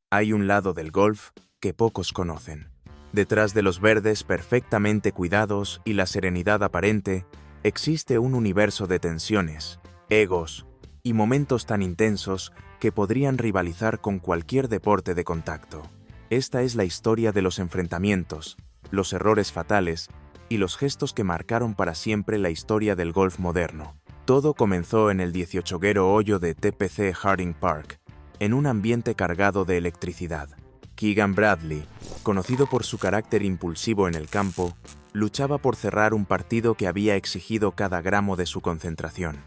Hay un lado del golf que pocos conocen. Detrás de los verdes perfectamente cuidados y la serenidad aparente, existe un universo de tensiones, egos y momentos tan intensos que podrían rivalizar con cualquier deporte de contacto. Esta es la historia de los enfrentamientos, los errores fatales y los gestos que marcaron para siempre la historia del golf moderno. Todo comenzó en el 18º hoyo de TPC Harding Park, en un ambiente cargado de electricidad. Keegan Bradley, conocido por su carácter impulsivo en el campo, luchaba por cerrar un partido que había exigido cada gramo de su concentración.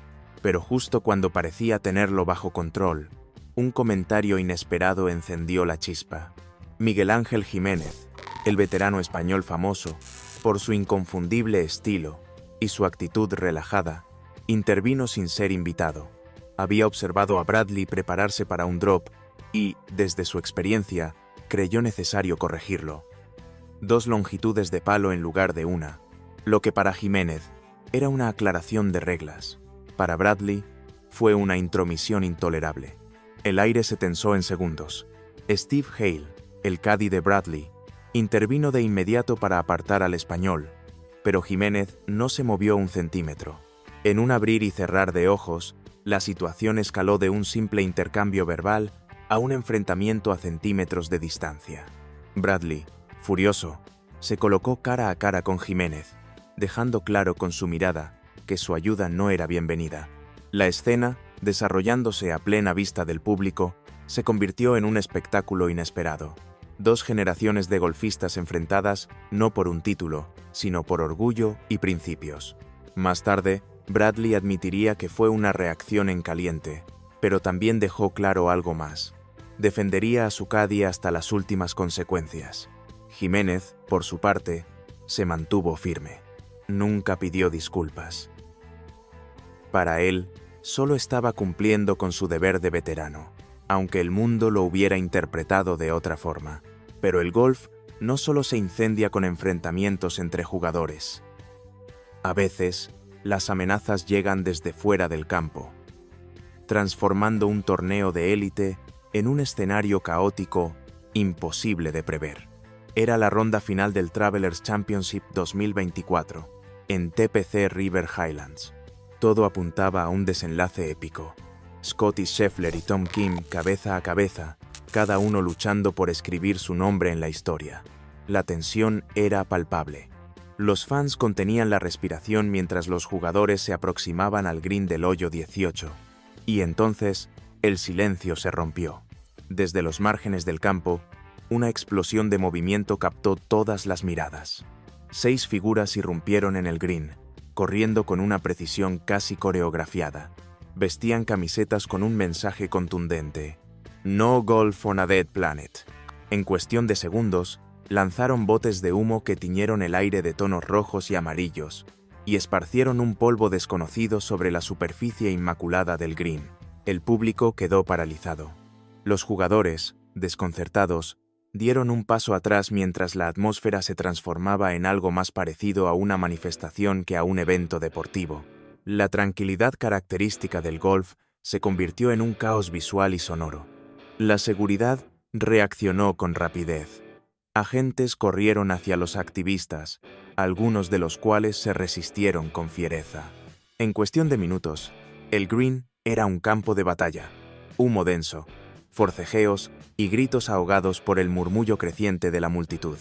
Pero justo cuando parecía tenerlo bajo control, un comentario inesperado encendió la chispa. Miguel Ángel Jiménez, el veterano español famoso por su inconfundible estilo y su actitud relajada, intervino sin ser invitado. Había observado a Bradley prepararse para un drop y, desde su experiencia, creyó necesario corregirlo. 2 longitudes de palo en lugar de una, lo que para Jiménez era una aclaración de reglas. Para Bradley fue una intromisión intolerable. El aire se tensó en segundos. Steve Hale, el caddy de Bradley, intervino de inmediato para apartar al español, pero Jiménez no se movió un centímetro. En un abrir y cerrar de ojos, la situación escaló de un simple intercambio verbal a un enfrentamiento a centímetros de distancia. Bradley, furioso, se colocó cara a cara con Jiménez, dejando claro con su mirada que su ayuda no era bienvenida. La escena, desarrollándose a plena vista del público, se convirtió en un espectáculo inesperado. 2 generaciones de golfistas enfrentadas no por un título, sino por orgullo y principios. Más tarde, Bradley admitiría que fue una reacción en caliente, pero también dejó claro algo más. Defendería a su caddy hasta las últimas consecuencias. Jiménez, por su parte, se mantuvo firme. Nunca pidió disculpas. Para él, solo estaba cumpliendo con su deber de veterano, aunque el mundo lo hubiera interpretado de otra forma. Pero el golf no solo se incendia con enfrentamientos entre jugadores. A veces, las amenazas llegan desde fuera del campo, transformando un torneo de élite en un escenario caótico imposible de prever. Era la ronda final del Travelers Championship 2024, en TPC River Highlands. Todo apuntaba a un desenlace épico. Scottie Scheffler y Tom Kim cabeza a cabeza, cada uno luchando por escribir su nombre en la historia. La tensión era palpable. Los fans contenían la respiración mientras los jugadores se aproximaban al green del hoyo 18. Y entonces, el silencio se rompió. Desde los márgenes del campo, una explosión de movimiento captó todas las miradas. 6 figuras irrumpieron en el green, corriendo con una precisión casi coreografiada. Vestían camisetas con un mensaje contundente: No golf on a dead planet. En cuestión de segundos, lanzaron botes de humo que tiñeron el aire de tonos rojos y amarillos, y esparcieron un polvo desconocido sobre la superficie inmaculada del green. El público quedó paralizado. Los jugadores, desconcertados, dieron un paso atrás mientras la atmósfera se transformaba en algo más parecido a una manifestación que a un evento deportivo. La tranquilidad característica del golf se convirtió en un caos visual y sonoro. La seguridad reaccionó con rapidez. Agentes corrieron hacia los activistas, algunos de los cuales se resistieron con fiereza. En cuestión de minutos, el green era un campo de batalla. Humo denso, forcejeos y gritos ahogados por el murmullo creciente de la multitud.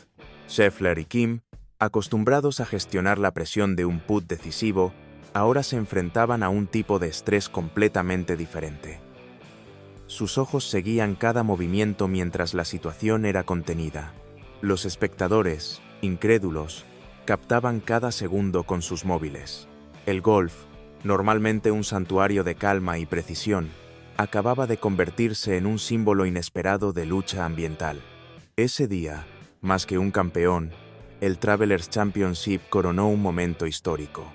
Scheffler y Kim, acostumbrados a gestionar la presión de un putt decisivo, ahora se enfrentaban a un tipo de estrés completamente diferente. Sus ojos seguían cada movimiento mientras la situación era contenida. Los espectadores, incrédulos, captaban cada segundo con sus móviles. El golf, normalmente un santuario de calma y precisión, acababa de convertirse en un símbolo inesperado de lucha ambiental. Ese día, más que un campeón, el Travelers Championship coronó un momento histórico.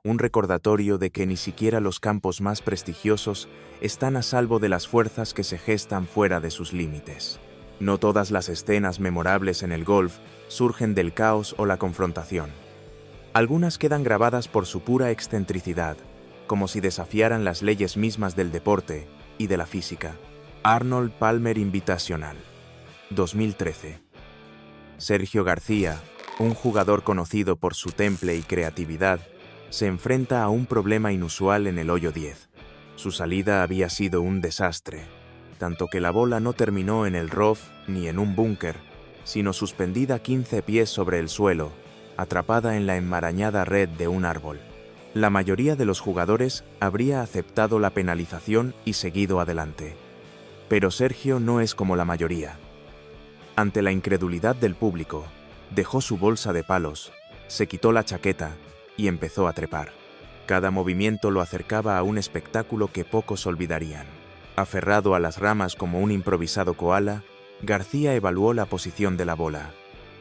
Un recordatorio de que ni siquiera los campos más prestigiosos están a salvo de las fuerzas que se gestan fuera de sus límites. No todas las escenas memorables en el golf surgen del caos o la confrontación. Algunas quedan grabadas por su pura excentricidad, como si desafiaran las leyes mismas del deporte y de la física. Arnold Palmer Invitational, 2013. Sergio García, un jugador conocido por su temple y creatividad, se enfrenta a un problema inusual en el hoyo 10. Su salida había sido un desastre, tanto que la bola no terminó en el rough ni en un búnker, sino suspendida 15 pies sobre el suelo, atrapada en la enmarañada red de un árbol. La mayoría de los jugadores habría aceptado la penalización y seguido adelante. Pero Sergio no es como la mayoría. Ante la incredulidad del público, dejó su bolsa de palos, se quitó la chaqueta y empezó a trepar. Cada movimiento lo acercaba a un espectáculo que pocos olvidarían. Aferrado a las ramas como un improvisado koala, García evaluó la posición de la bola.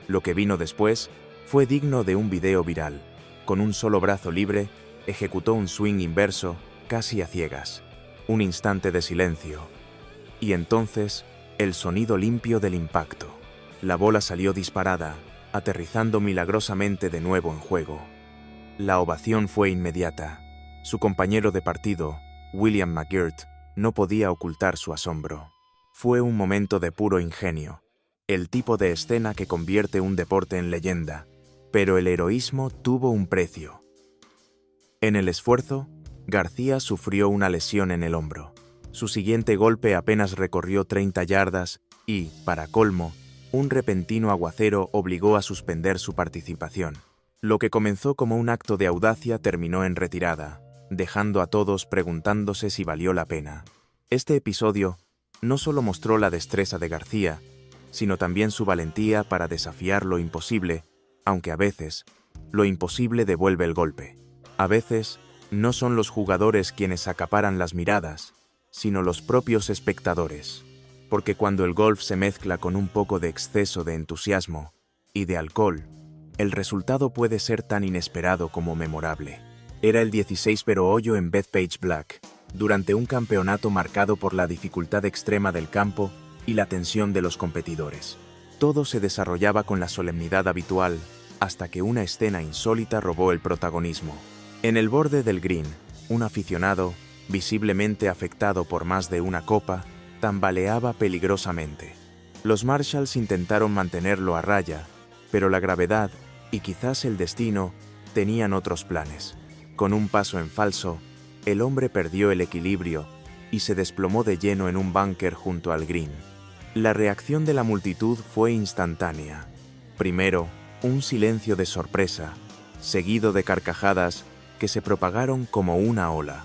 Lo que vino después fue digno de un video viral. Con un solo brazo libre, ejecutó un swing inverso, casi a ciegas. Un instante de silencio. Y entonces, el sonido limpio del impacto. La bola salió disparada, aterrizando milagrosamente de nuevo en juego. La ovación fue inmediata. Su compañero de partido, William McGirt, no podía ocultar su asombro. Fue un momento de puro ingenio, el tipo de escena que convierte un deporte en leyenda, pero el heroísmo tuvo un precio. En el esfuerzo, García sufrió una lesión en el hombro. Su siguiente golpe apenas recorrió 30 yardas y, para colmo, un repentino aguacero obligó a suspender su participación. Lo que comenzó como un acto de audacia terminó en retirada, dejando a todos preguntándose si valió la pena. Este episodio no solo mostró la destreza de García, sino también su valentía para desafiar lo imposible, aunque a veces, lo imposible devuelve el golpe. A veces, no son los jugadores quienes acaparan las miradas, sino los propios espectadores. Porque cuando el golf se mezcla con un poco de exceso de entusiasmo y de alcohol, el resultado puede ser tan inesperado como memorable. Era el 16º hoyo en Bethpage Black, durante un campeonato marcado por la dificultad extrema del campo y la tensión de los competidores. Todo se desarrollaba con la solemnidad habitual, hasta que una escena insólita robó el protagonismo. En el borde del green, un aficionado, visiblemente afectado por más de una copa, tambaleaba peligrosamente. Los Marshalls intentaron mantenerlo a raya, pero la gravedad, y quizás el destino, tenían otros planes. Con un paso en falso, el hombre perdió el equilibrio y se desplomó de lleno en un búnker junto al green. La reacción de la multitud fue instantánea. Primero, un silencio de sorpresa, seguido de carcajadas que se propagaron como una ola.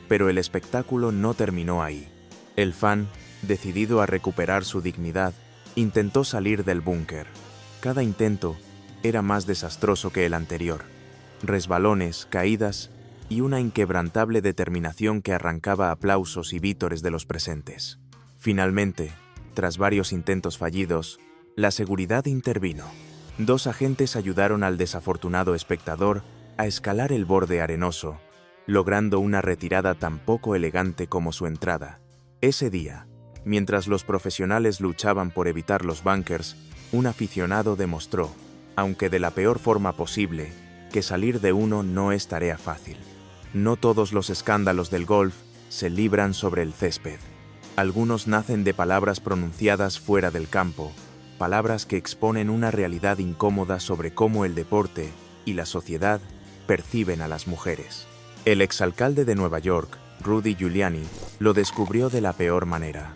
Pero el espectáculo no terminó ahí. El fan, decidido a recuperar su dignidad, intentó salir del búnker. Cada intento era más desastroso que el anterior. Resbalones, caídas y una inquebrantable determinación que arrancaba aplausos y vítores de los presentes. Finalmente, tras varios intentos fallidos, la seguridad intervino. 2 agentes ayudaron al desafortunado espectador a escalar el borde arenoso, logrando una retirada tan poco elegante como su entrada. Ese día, mientras los profesionales luchaban por evitar los bunkers, un aficionado demostró, aunque de la peor forma posible, que salir de uno no es tarea fácil. No todos los escándalos del golf se libran sobre el césped. Algunos nacen de palabras pronunciadas fuera del campo, palabras que exponen una realidad incómoda sobre cómo el deporte y la sociedad perciben a las mujeres. El exalcalde de Nueva York, Rudy Giuliani, lo descubrió de la peor manera.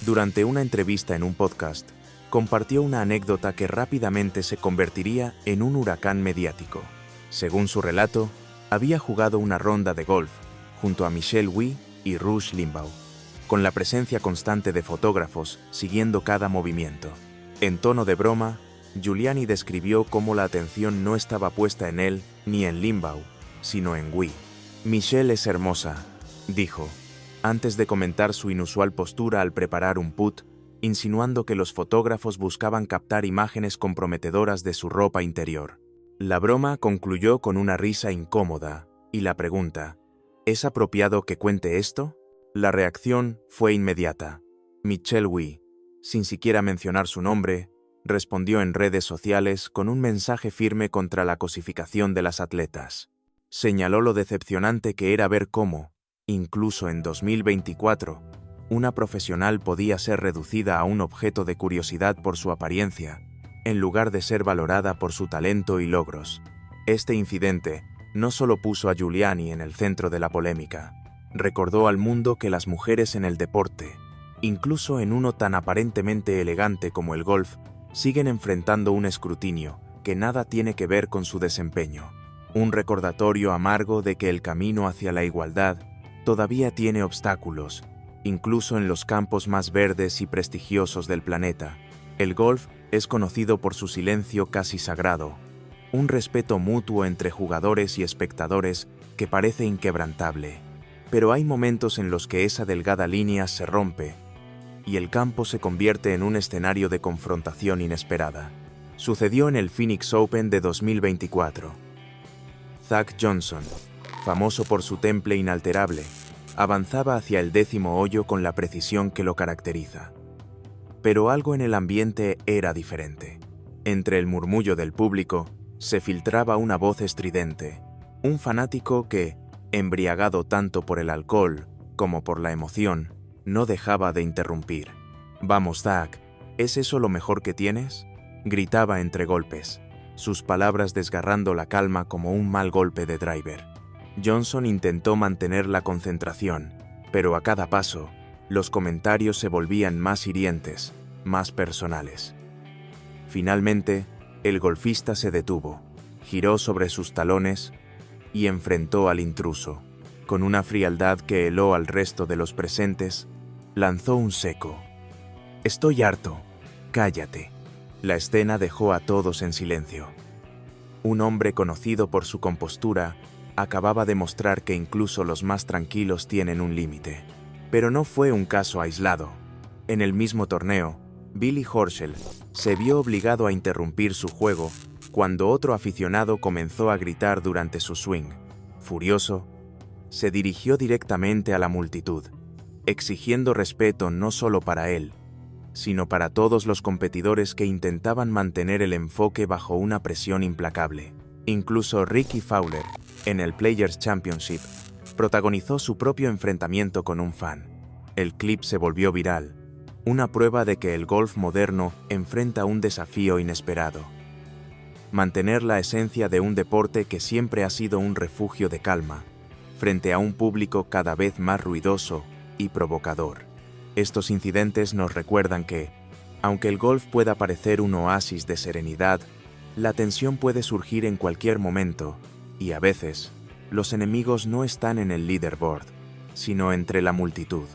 Durante una entrevista en un podcast, compartió una anécdota que rápidamente se convertiría en un huracán mediático. Según su relato, había jugado una ronda de golf junto a Michelle Wie y Rush Limbaugh, con la presencia constante de fotógrafos siguiendo cada movimiento. En tono de broma, Giuliani describió cómo la atención no estaba puesta en él ni en Limbaugh, sino en Wie. Michelle es hermosa, dijo, antes de comentar su inusual postura al preparar un putt, insinuando que los fotógrafos buscaban captar imágenes comprometedoras de su ropa interior. La broma concluyó con una risa incómoda y la pregunta, ¿es apropiado que cuente esto? La reacción fue inmediata. Michelle Wie, sin siquiera mencionar su nombre, respondió en redes sociales con un mensaje firme contra la cosificación de las atletas. Señaló lo decepcionante que era ver cómo, incluso en 2024, una profesional podía ser reducida a un objeto de curiosidad por su apariencia, en lugar de ser valorada por su talento y logros. Este incidente no solo puso a Giuliani en el centro de la polémica, recordó al mundo que las mujeres en el deporte, incluso en uno tan aparentemente elegante como el golf, siguen enfrentando un escrutinio que nada tiene que ver con su desempeño. Un recordatorio amargo de que el camino hacia la igualdad todavía tiene obstáculos, incluso en los campos más verdes y prestigiosos del planeta. El golf es conocido por su silencio casi sagrado, un respeto mutuo entre jugadores y espectadores que parece inquebrantable. Pero hay momentos en los que esa delgada línea se rompe y el campo se convierte en un escenario de confrontación inesperada. Sucedió en el Phoenix Open de 2024. Zach Johnson, famoso por su temple inalterable, avanzaba hacia el 10º hoyo con la precisión que lo caracteriza. Pero algo en el ambiente era diferente. Entre el murmullo del público se filtraba una voz estridente, un fanático que, embriagado tanto por el alcohol como por la emoción, no dejaba de interrumpir. «Vamos, Zach, ¿es eso lo mejor que tienes?», gritaba entre golpes, sus palabras desgarrando la calma como un mal golpe de driver. Johnson intentó mantener la concentración, pero a cada paso, los comentarios se volvían más hirientes, más personales. Finalmente, el golfista se detuvo, giró sobre sus talones y enfrentó al intruso. Con una frialdad que heló al resto de los presentes, lanzó un seco: «Estoy harto, cállate». La escena dejó a todos en silencio. Un hombre conocido por su compostura acababa de mostrar que incluso los más tranquilos tienen un límite. Pero no fue un caso aislado. En el mismo torneo, Billy Horschel se vio obligado a interrumpir su juego cuando otro aficionado comenzó a gritar durante su swing. Furioso, se dirigió directamente a la multitud, exigiendo respeto no solo para él, sino para todos los competidores que intentaban mantener el enfoque bajo una presión implacable. Incluso Ricky Fowler, en el Players Championship, protagonizó su propio enfrentamiento con un fan. El clip se volvió viral, una prueba de que el golf moderno enfrenta un desafío inesperado: mantener la esencia de un deporte que siempre ha sido un refugio de calma, frente a un público cada vez más ruidoso y provocador. Estos incidentes nos recuerdan que, aunque el golf pueda parecer un oasis de serenidad, la tensión puede surgir en cualquier momento, y a veces, los enemigos no están en el leaderboard, sino entre la multitud.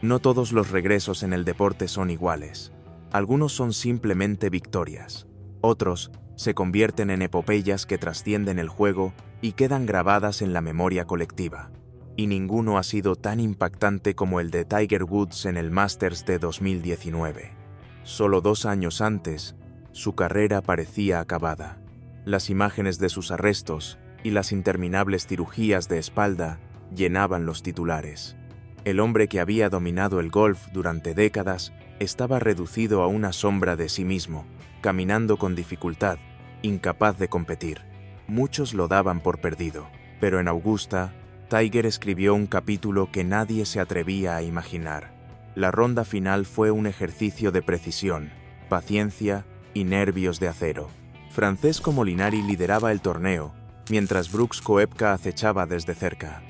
No todos los regresos en el deporte son iguales. Algunos son simplemente victorias. Otros se convierten en epopeyas que trascienden el juego y quedan grabadas en la memoria colectiva. Y ninguno ha sido tan impactante como el de Tiger Woods en el Masters de 2019. Solo 2 años antes, su carrera parecía acabada. Las imágenes de sus arrestos y las interminables cirugías de espalda llenaban los titulares. El hombre que había dominado el golf durante décadas estaba reducido a una sombra de sí mismo, caminando con dificultad, incapaz de competir. Muchos lo daban por perdido, pero en Augusta, Tiger escribió un capítulo que nadie se atrevía a imaginar. La ronda final fue un ejercicio de precisión, paciencia y nervios de acero. Francesco Molinari lideraba el torneo, mientras Brooks Koepka acechaba desde cerca.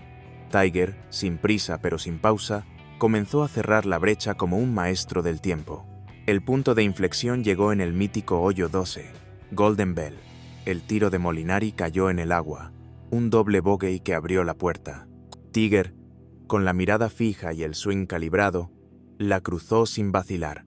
Tiger, sin prisa pero sin pausa, comenzó a cerrar la brecha como un maestro del tiempo. El punto de inflexión llegó en el mítico hoyo 12, Golden Bell. El tiro de Molinari cayó en el agua, un doble bogey que abrió la puerta. Tiger, con la mirada fija y el swing calibrado, la cruzó sin vacilar.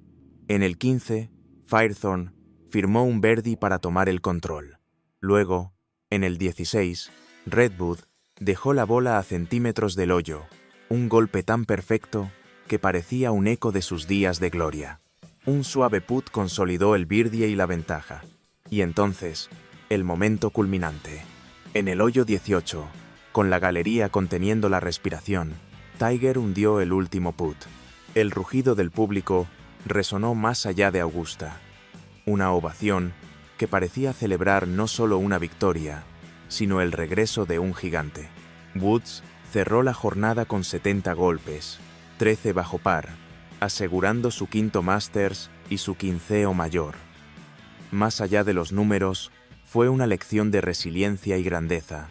En el 15, Firethorn firmó un birdie para tomar el control. Luego, en el 16, Redwood dejó la bola a centímetros del hoyo, un golpe tan perfecto que parecía un eco de sus días de gloria. Un suave putt consolidó el birdie y la ventaja. Y entonces, el momento culminante. En el hoyo 18, con la galería conteniendo la respiración, Tiger hundió el último putt. El rugido del público resonó más allá de Augusta. Una ovación que parecía celebrar no solo una victoria, sino el regreso de un gigante. Woods cerró la jornada con 70 golpes, 13 bajo par, asegurando su quinto Masters y su 15º mayor. Más allá de los números, fue una lección de resiliencia y grandeza,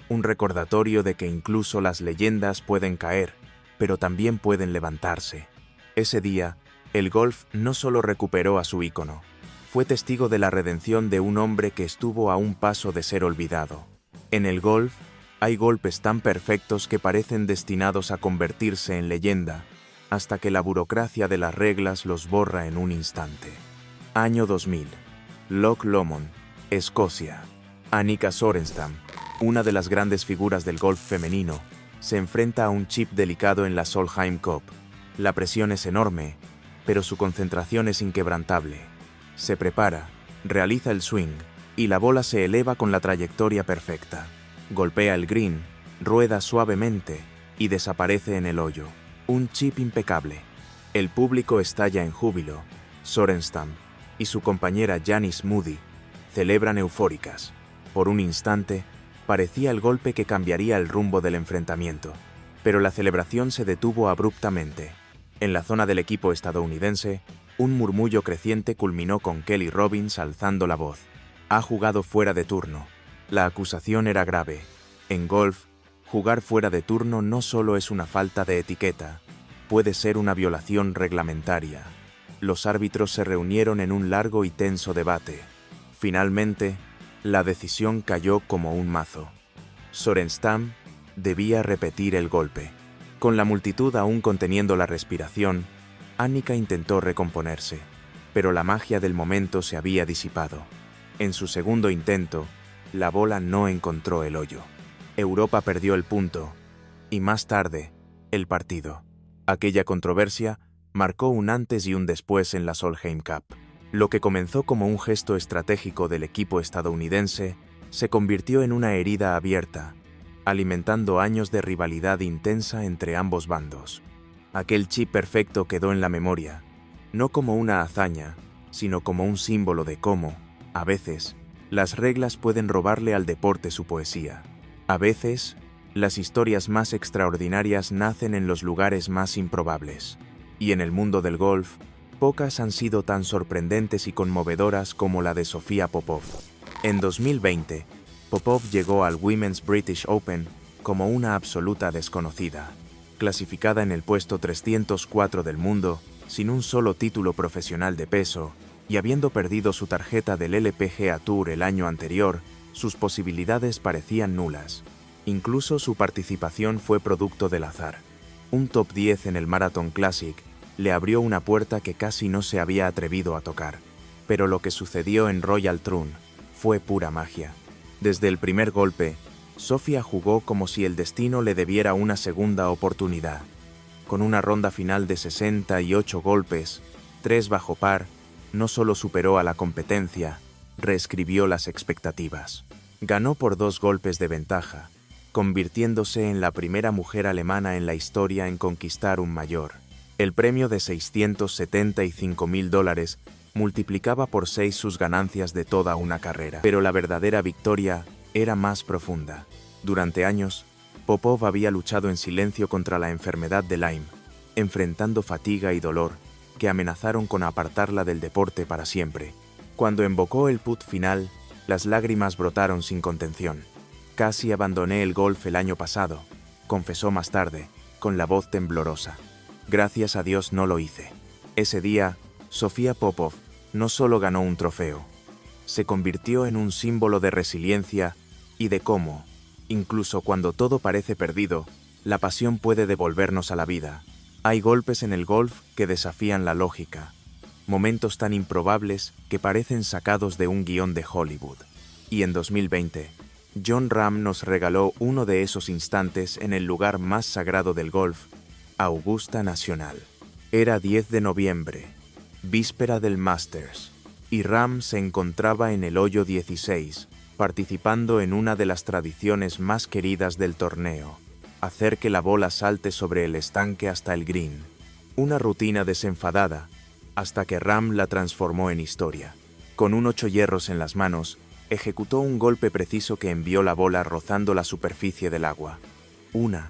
un recordatorio de que incluso las leyendas pueden caer, pero también pueden levantarse. Ese día, el golf no solo recuperó a su ícono, fue testigo de la redención de un hombre que estuvo a un paso de ser olvidado. En el golf, hay golpes tan perfectos que parecen destinados a convertirse en leyenda, hasta que la burocracia de las reglas los borra en un instante. Año 2000. Loch Lomond, Escocia. Annika Sorenstam, una de las grandes figuras del golf femenino, se enfrenta a un chip delicado en la Solheim Cup. La presión es enorme, pero su concentración es inquebrantable. Se prepara, realiza el swing, y la bola se eleva con la trayectoria perfecta. Golpea el green, rueda suavemente y desaparece en el hoyo. Un chip impecable. El público estalla en júbilo. Sorenstam y su compañera Janice Moody celebran eufóricas. Por un instante, parecía el golpe que cambiaría el rumbo del enfrentamiento, pero la celebración se detuvo abruptamente. En la zona del equipo estadounidense, un murmullo creciente culminó con Kelly Robbins alzando la voz. Ha jugado fuera de turno. La acusación era grave. En golf, jugar fuera de turno no solo es una falta de etiqueta, puede ser una violación reglamentaria. Los árbitros se reunieron en un largo y tenso debate. Finalmente, la decisión cayó como un mazo. Sorenstam debía repetir el golpe. Con la multitud aún conteniendo la respiración, Annika intentó recomponerse, pero la magia del momento se había disipado. En su segundo intento, la bola no encontró el hoyo. Europa perdió el punto, y más tarde, el partido. Aquella controversia marcó un antes y un después en la Solheim Cup. Lo que comenzó como un gesto estratégico del equipo estadounidense se convirtió en una herida abierta, alimentando años de rivalidad intensa entre ambos bandos. Aquel chip perfecto quedó en la memoria, no como una hazaña, sino como un símbolo de cómo, a veces, las reglas pueden robarle al deporte su poesía. A veces, las historias más extraordinarias nacen en los lugares más improbables. Y en el mundo del golf, pocas han sido tan sorprendentes y conmovedoras como la de Sofia Popov. En 2020, Popov llegó al Women's British Open como una absoluta desconocida. Clasificada en el puesto 304 del mundo, sin un solo título profesional de peso, y habiendo perdido su tarjeta del LPGA Tour el año anterior, sus posibilidades parecían nulas. Incluso su participación fue producto del azar. Un top 10 en el Marathon Classic le abrió una puerta que casi no se había atrevido a tocar. Pero lo que sucedió en Royal Troon fue pura magia. Desde el primer golpe, Sofia jugó como si el destino le debiera una segunda oportunidad. Con una ronda final de 68 golpes, 3 bajo par, no solo superó a la competencia, reescribió las expectativas. Ganó por 2 golpes de ventaja, convirtiéndose en la primera mujer alemana en la historia en conquistar un mayor. El premio de $675.000 multiplicaba por 6 sus ganancias de toda una carrera. Pero la verdadera victoria era más profunda. Durante años, Popov había luchado en silencio contra la enfermedad de Lyme, enfrentando fatiga y dolor que amenazaron con apartarla del deporte para siempre. Cuando invocó el putt final, las lágrimas brotaron sin contención. Casi abandoné el golf el año pasado, confesó más tarde, con la voz temblorosa. Gracias a Dios no lo hice. Ese día, Sofia Popov no solo ganó un trofeo, se convirtió en un símbolo de resiliencia y de cómo, incluso cuando todo parece perdido, la pasión puede devolvernos a la vida. Hay golpes en el golf que desafían la lógica, momentos tan improbables que parecen sacados de un guión de Hollywood. Y en 2020, Jon Rahm nos regaló uno de esos instantes en el lugar más sagrado del golf, Augusta National. Era 10 de noviembre, víspera del Masters, y Rahm se encontraba en el hoyo 16, participando en una de las tradiciones más queridas del torneo, hacer que la bola salte sobre el estanque hasta el green. Una rutina desenfadada, hasta que Rahm la transformó en historia. Con un 8 hierros en las manos, ejecutó un golpe preciso que envió la bola rozando la superficie del agua. 1,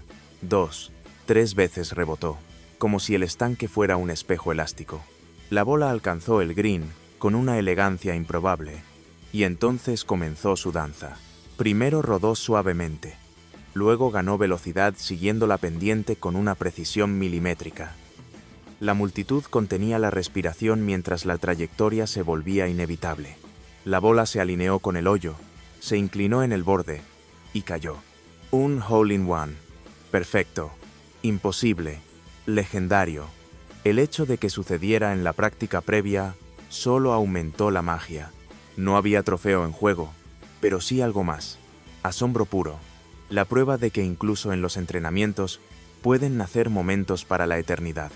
2, 3 veces rebotó, como si el estanque fuera un espejo elástico. La bola alcanzó el green con una elegancia improbable, y entonces comenzó su danza. Primero rodó suavemente, luego ganó velocidad siguiendo la pendiente con una precisión milimétrica. La multitud contenía la respiración mientras la trayectoria se volvía inevitable. La bola se alineó con el hoyo, se inclinó en el borde y cayó. Un hole-in-one. Perfecto. Imposible. Legendario. El hecho de que sucediera en la práctica previa solo aumentó la magia. No había trofeo en juego, pero sí algo más. Asombro puro. La prueba de que incluso en los entrenamientos pueden nacer momentos para la eternidad.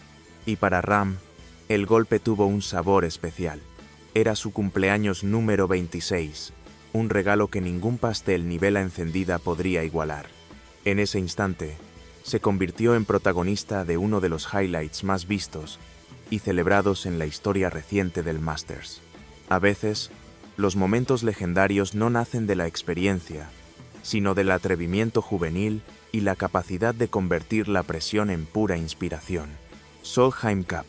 Y para Ram, el golpe tuvo un sabor especial. Era su cumpleaños número 26, un regalo que ningún pastel ni vela encendida podría igualar. En ese instante, se convirtió en protagonista de uno de los highlights más vistos y celebrados en la historia reciente del Masters. A veces, los momentos legendarios no nacen de la experiencia, sino del atrevimiento juvenil y la capacidad de convertir la presión en pura inspiración. Solheim Cup,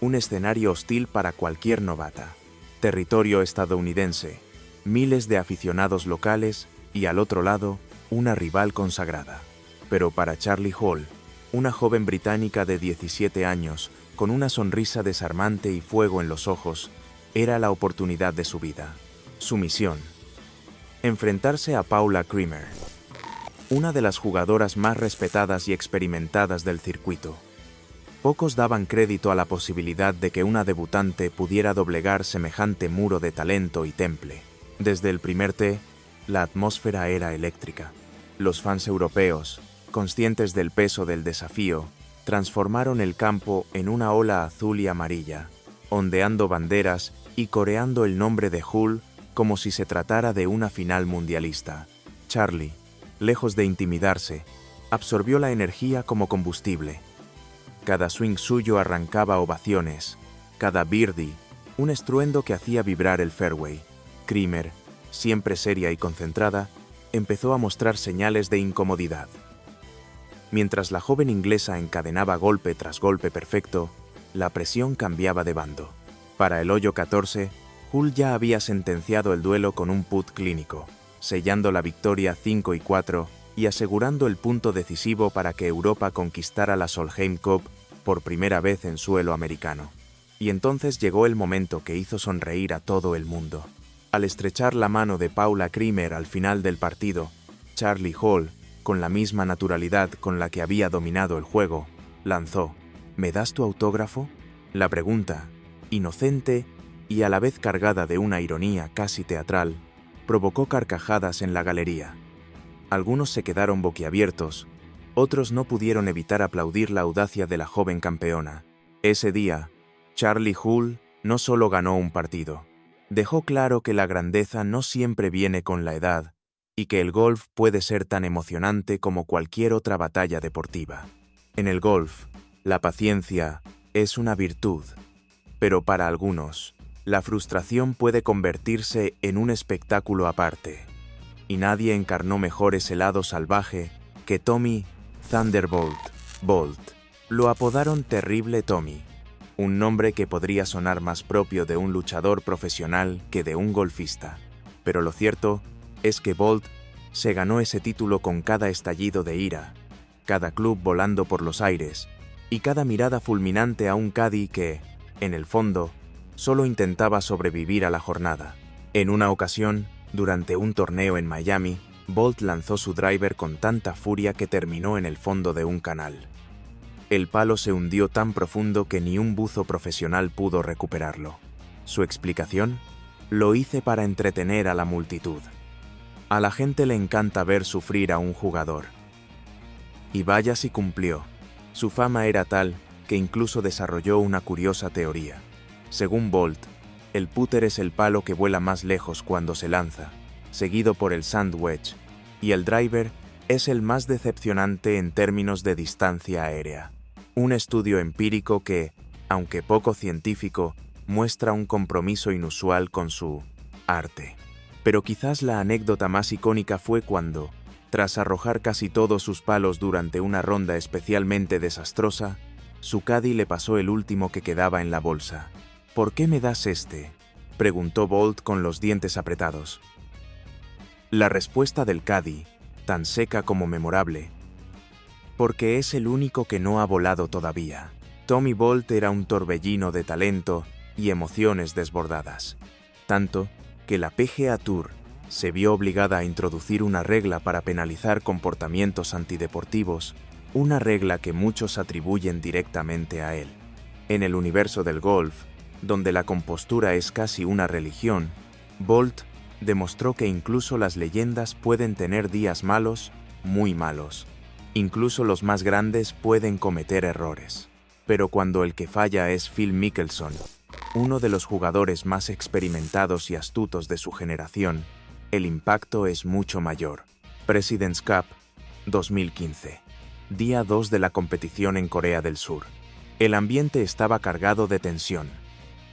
un escenario hostil para cualquier novata. Territorio estadounidense, miles de aficionados locales y al otro lado, una rival consagrada. Pero para Charlie Hall, una joven británica de 17 años, con una sonrisa desarmante y fuego en los ojos, era la oportunidad de su vida. Su misión: enfrentarse a Paula Creamer, una de las jugadoras más respetadas y experimentadas del circuito. Pocos daban crédito a la posibilidad de que una debutante pudiera doblegar semejante muro de talento y temple. Desde el primer tee, la atmósfera era eléctrica. Los fans europeos, conscientes del peso del desafío, transformaron el campo en una ola azul y amarilla, ondeando banderas y coreando el nombre de Hull como si se tratara de una final mundialista. Charlie, lejos de intimidarse, absorbió la energía como combustible. Cada swing suyo arrancaba ovaciones, cada birdie, un estruendo que hacía vibrar el fairway. Creamer, siempre seria y concentrada, empezó a mostrar señales de incomodidad. Mientras la joven inglesa encadenaba golpe tras golpe perfecto, la presión cambiaba de bando. Para el hoyo 14, Hull ya había sentenciado el duelo con un putt clínico, sellando la victoria 5-4 y asegurando el punto decisivo para que Europa conquistara la Solheim Cup por primera vez en suelo americano. Y entonces llegó el momento que hizo sonreír a todo el mundo. Al estrechar la mano de Paula Creamer al final del partido, Charlie Hall, con la misma naturalidad con la que había dominado el juego, lanzó: ¿Me das tu autógrafo? La pregunta, inocente y a la vez cargada de una ironía casi teatral, provocó carcajadas en la galería. Algunos se quedaron boquiabiertos, otros no pudieron evitar aplaudir la audacia de la joven campeona. Ese día, Charlie Hull no solo ganó un partido, dejó claro que la grandeza no siempre viene con la edad y que el golf puede ser tan emocionante como cualquier otra batalla deportiva. En el golf, la paciencia es una virtud, pero para algunos, la frustración puede convertirse en un espectáculo aparte. Y nadie encarnó mejor ese lado salvaje que Tommy Thunderbolt Bolt. Lo apodaron Terrible Tommy, un nombre que podría sonar más propio de un luchador profesional que de un golfista. Pero lo cierto es que Bolt se ganó ese título con cada estallido de ira, cada club volando por los aires y cada mirada fulminante a un caddy que, en el fondo, solo intentaba sobrevivir a la jornada. En una ocasión, durante un torneo en Miami, Bolt lanzó su driver con tanta furia que terminó en el fondo de un canal. El palo se hundió tan profundo que ni un buzo profesional pudo recuperarlo. Su explicación: lo hice para entretener a la multitud. A la gente le encanta ver sufrir a un jugador. Y vaya si cumplió. Su fama era tal que incluso desarrolló una curiosa teoría. Según Bolt, el putter es el palo que vuela más lejos cuando se lanza, seguido por el sand wedge, y el driver es el más decepcionante en términos de distancia aérea. Un estudio empírico que, aunque poco científico, muestra un compromiso inusual con su arte. Pero quizás la anécdota más icónica fue cuando, tras arrojar casi todos sus palos durante una ronda especialmente desastrosa, Su caddy le pasó el último que quedaba en la bolsa. ¿Por qué me das este?, preguntó Bolt con los dientes apretados. La respuesta del caddy, tan seca como memorable: porque es el único que no ha volado todavía. Tommy Bolt era un torbellino de talento y emociones desbordadas. Tanto que la PGA Tour se vio obligada a introducir una regla para penalizar comportamientos antideportivos, una regla que muchos atribuyen directamente a él. En el universo del golf, donde la compostura es casi una religión, Bolt demostró que incluso las leyendas pueden tener días malos, muy malos. Incluso los más grandes pueden cometer errores. Pero cuando el que falla es Phil Mickelson, uno de los jugadores más experimentados y astutos de su generación, el impacto es mucho mayor. President's Cup, 2015. Día 2 de la competición en Corea del Sur. El ambiente estaba cargado de tensión.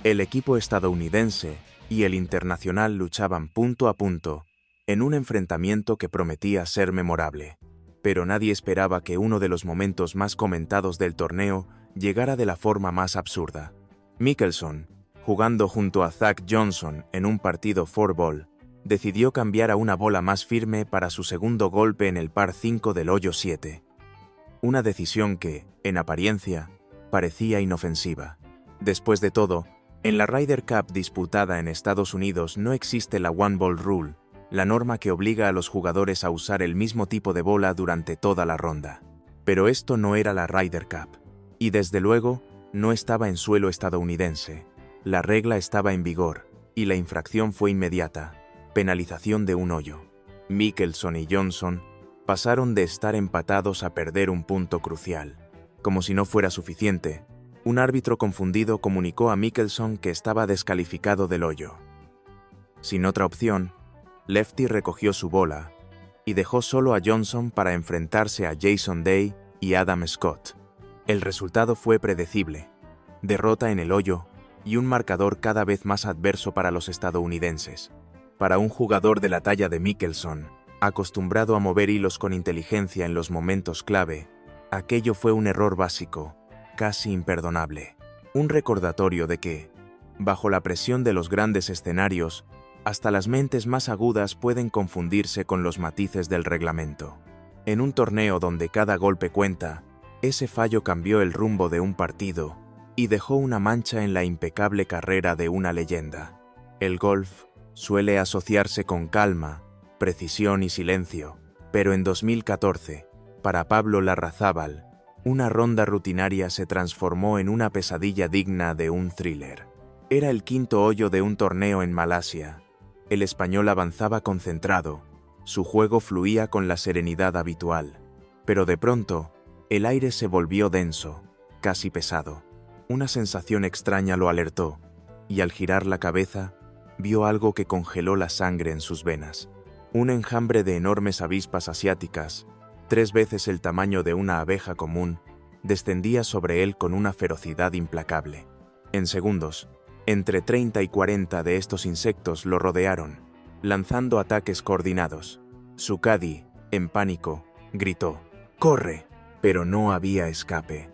El equipo estadounidense y el internacional luchaban punto a punto en un enfrentamiento que prometía ser memorable. Pero nadie esperaba que uno de los momentos más comentados del torneo llegara de la forma más absurda. Mickelson, jugando junto a Zach Johnson en un partido 4-ball, decidió cambiar a una bola más firme para su segundo golpe en el par 5 del hoyo 7. Una decisión que, en apariencia, parecía inofensiva. Después de todo, en la Ryder Cup disputada en Estados Unidos no existe la One Ball Rule, la norma que obliga a los jugadores a usar el mismo tipo de bola durante toda la ronda. Pero esto no era la Ryder Cup. Y desde luego, no estaba en suelo estadounidense. La regla estaba en vigor, y la infracción fue inmediata: penalización de un hoyo. Mickelson y Johnson pasaron de estar empatados a perder un punto crucial. Como si no fuera suficiente, un árbitro confundido comunicó a Mickelson que estaba descalificado del hoyo. Sin otra opción, Lefty recogió su bola y dejó solo a Johnson para enfrentarse a Jason Day y Adam Scott. El resultado fue predecible: derrota en el hoyo y un marcador cada vez más adverso para los estadounidenses. Para un jugador de la talla de Mickelson, acostumbrado a mover hilos con inteligencia en los momentos clave, aquello fue un error básico, casi imperdonable. Un recordatorio de que, bajo la presión de los grandes escenarios, hasta las mentes más agudas pueden confundirse con los matices del reglamento. En un torneo donde cada golpe cuenta, ese fallo cambió el rumbo de un partido y dejó una mancha en la impecable carrera de una leyenda. El golf suele asociarse con calma, precisión y silencio, pero en 2014, para Pablo Larrazábal, una ronda rutinaria se transformó en una pesadilla digna de un thriller. Era el quinto hoyo de un torneo en Malasia. El español avanzaba concentrado, su juego fluía con la serenidad habitual, pero de pronto, el aire se volvió denso, casi pesado. Una sensación extraña lo alertó, y al girar la cabeza, vio algo que congeló la sangre en sus venas. Un enjambre de enormes avispas asiáticas, 3 veces el tamaño de una abeja común, descendía sobre él con una ferocidad implacable. En segundos, entre 30 y 40 de estos insectos lo rodearon, lanzando ataques coordinados. Su caddy, en pánico, gritó: ¡corre! Pero no había escape.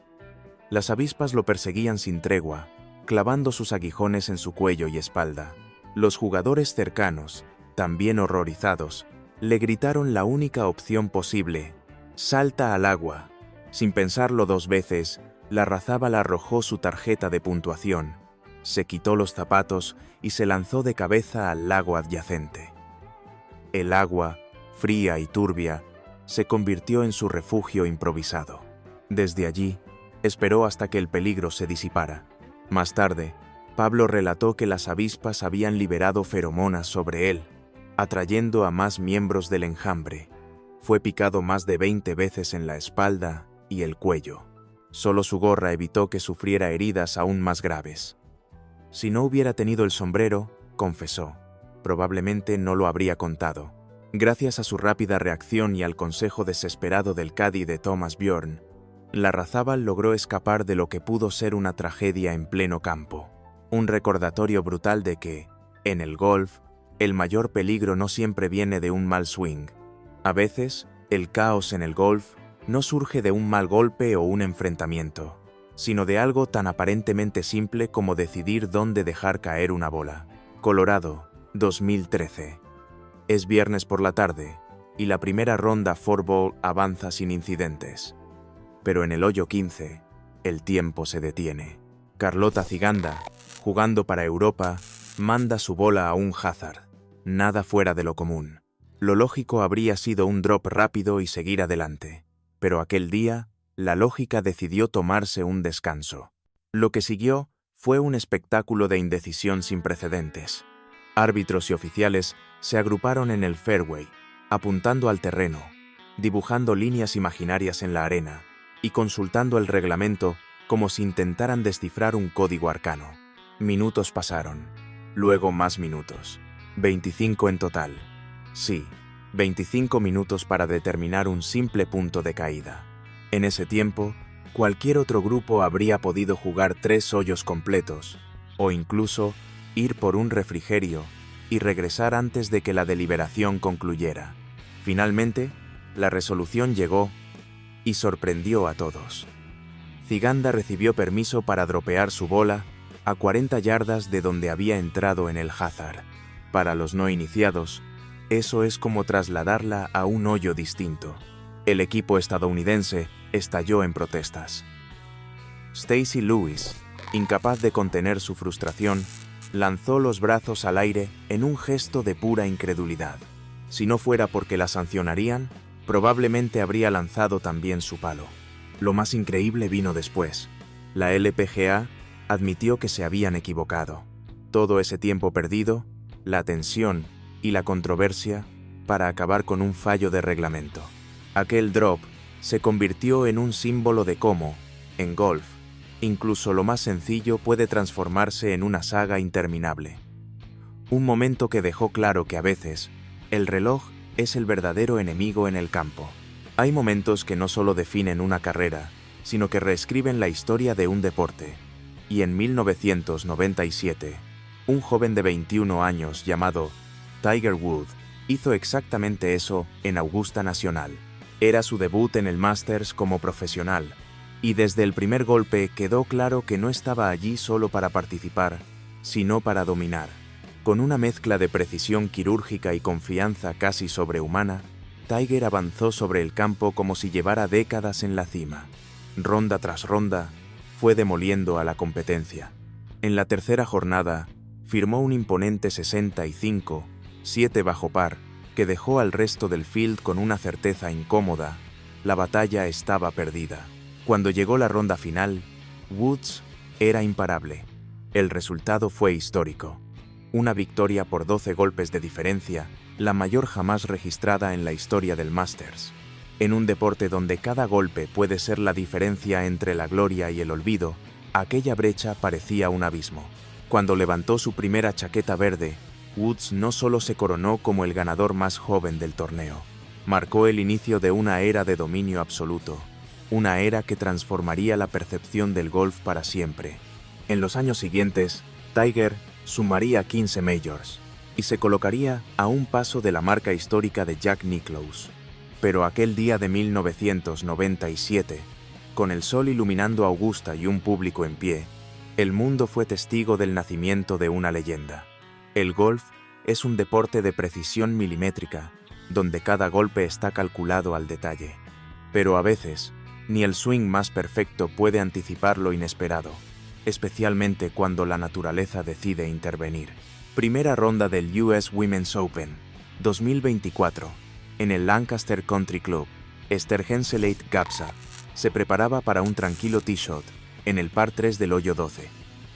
Las avispas lo perseguían sin tregua, clavando sus aguijones en su cuello y espalda. Los jugadores cercanos, también horrorizados, le gritaron la única opción posible: ¡salta al agua! Sin pensarlo 2 veces, Larrazábal arrojó su tarjeta de puntuación, se quitó los zapatos y se lanzó de cabeza al lago adyacente. El agua, fría y turbia, se convirtió en su refugio improvisado. Desde allí, esperó hasta que el peligro se disipara. Más tarde, Pablo relató que las avispas habían liberado feromonas sobre él, atrayendo a más miembros del enjambre. Fue picado más de 20 veces en la espalda y el cuello. Solo su gorra evitó que sufriera heridas aún más graves. Si no hubiera tenido el sombrero, confesó, probablemente no lo habría contado. Gracias a su rápida reacción y al consejo desesperado del caddy de Thomas Bjorn, Larrazábal logró escapar de lo que pudo ser una tragedia en pleno campo. Un recordatorio brutal de que, en el golf, el mayor peligro no siempre viene de un mal swing. A veces, el caos en el golf no surge de un mal golpe o un enfrentamiento, sino de algo tan aparentemente simple como decidir dónde dejar caer una bola. Colorado, 2013. Es viernes por la tarde, y la primera ronda fourball avanza sin incidentes. Pero en el hoyo 15, el tiempo se detiene. Carlota Ciganda, jugando para Europa, manda su bola a un hazard. Nada fuera de lo común. Lo lógico habría sido un drop rápido y seguir adelante. Pero aquel día, la lógica decidió tomarse un descanso. Lo que siguió fue un espectáculo de indecisión sin precedentes. Árbitros y oficiales se agruparon en el fairway, apuntando al terreno, dibujando líneas imaginarias en la arena y consultando el reglamento como si intentaran descifrar un código arcano. Minutos pasaron, luego más minutos. 25 en total. Sí, 25 minutos para determinar un simple punto de caída. En ese tiempo, cualquier otro grupo habría podido jugar 3 hoyos completos, o incluso ir por un refrigerio y regresar antes de que la deliberación concluyera. Finalmente, la resolución llegó y sorprendió a todos. Ciganda recibió permiso para dropear su bola a 40 yardas de donde había entrado en el hazard. Para los no iniciados, eso es como trasladarla a un hoyo distinto. El equipo estadounidense estalló en protestas. Stacy Lewis, incapaz de contener su frustración, lanzó los brazos al aire en un gesto de pura incredulidad. Si no fuera porque la sancionarían, probablemente habría lanzado también su palo. Lo más increíble vino después. La LPGA admitió que se habían equivocado. Todo ese tiempo perdido, la tensión y la controversia para acabar con un fallo de reglamento. Aquel drop se convirtió en un símbolo de cómo, en golf, incluso lo más sencillo puede transformarse en una saga interminable. Un momento que dejó claro que a veces, el reloj es el verdadero enemigo en el campo. Hay momentos que no solo definen una carrera, sino que reescriben la historia de un deporte. Y en 1997, un joven de 21 años llamado Tiger Woods hizo exactamente eso en Augusta National. Era su debut en el Masters como profesional, y desde el primer golpe quedó claro que no estaba allí solo para participar, sino para dominar. Con una mezcla de precisión quirúrgica y confianza casi sobrehumana, Tiger avanzó sobre el campo como si llevara décadas en la cima. Ronda tras ronda, fue demoliendo a la competencia. En la tercera jornada, firmó un imponente 65, 7 bajo par, que dejó al resto del field con una certeza incómoda. La batalla estaba perdida. Cuando llegó la ronda final, Woods era imparable. El resultado fue histórico. Una victoria por 12 golpes de diferencia, la mayor jamás registrada en la historia del Masters. En un deporte donde cada golpe puede ser la diferencia entre la gloria y el olvido, aquella brecha parecía un abismo. Cuando levantó su primera chaqueta verde, Woods no solo se coronó como el ganador más joven del torneo, marcó el inicio de una era de dominio absoluto, una era que transformaría la percepción del golf para siempre. En los años siguientes, Tiger sumaría 15 majors y se colocaría a un paso de la marca histórica de Jack Nicklaus. Pero aquel día de 1997, con el sol iluminando Augusta y un público en pie, el mundo fue testigo del nacimiento de una leyenda. El golf es un deporte de precisión milimétrica, donde cada golpe está calculado al detalle. Pero a veces, ni el swing más perfecto puede anticipar lo inesperado, especialmente cuando la naturaleza decide intervenir. Primera ronda del US Women's Open, 2024, en el Lancaster Country Club. Esther Henseleit Gapsa se preparaba para un tranquilo tee shot en el par 3 del hoyo 12.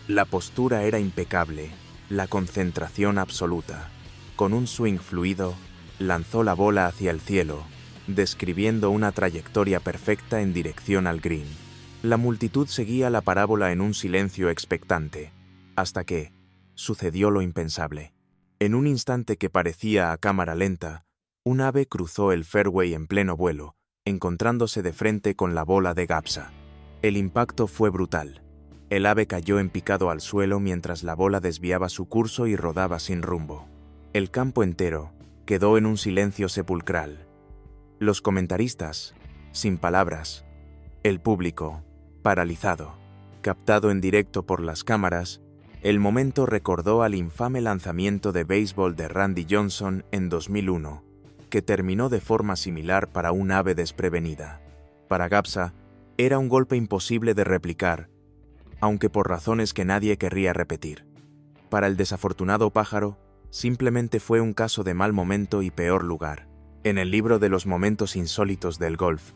La postura era impecable, la concentración absoluta. Con un swing fluido, lanzó la bola hacia el cielo, describiendo una trayectoria perfecta en dirección al green. La multitud seguía la parábola en un silencio expectante, hasta que sucedió lo impensable. En un instante que parecía a cámara lenta, un ave cruzó el fairway en pleno vuelo, encontrándose de frente con la bola de Gapsa. El impacto fue brutal. El ave cayó en picado al suelo mientras la bola desviaba su curso y rodaba sin rumbo. El campo entero quedó en un silencio sepulcral. Los comentaristas, sin palabras. El público, paralizado. Captado en directo por las cámaras, el momento recordó al infame lanzamiento de béisbol de Randy Johnson en 2001, que terminó de forma similar para un ave desprevenida. Para Gapsa, era un golpe imposible de replicar, aunque por razones que nadie querría repetir. Para el desafortunado pájaro, simplemente fue un caso de mal momento y peor lugar. En el libro de los momentos insólitos del golf,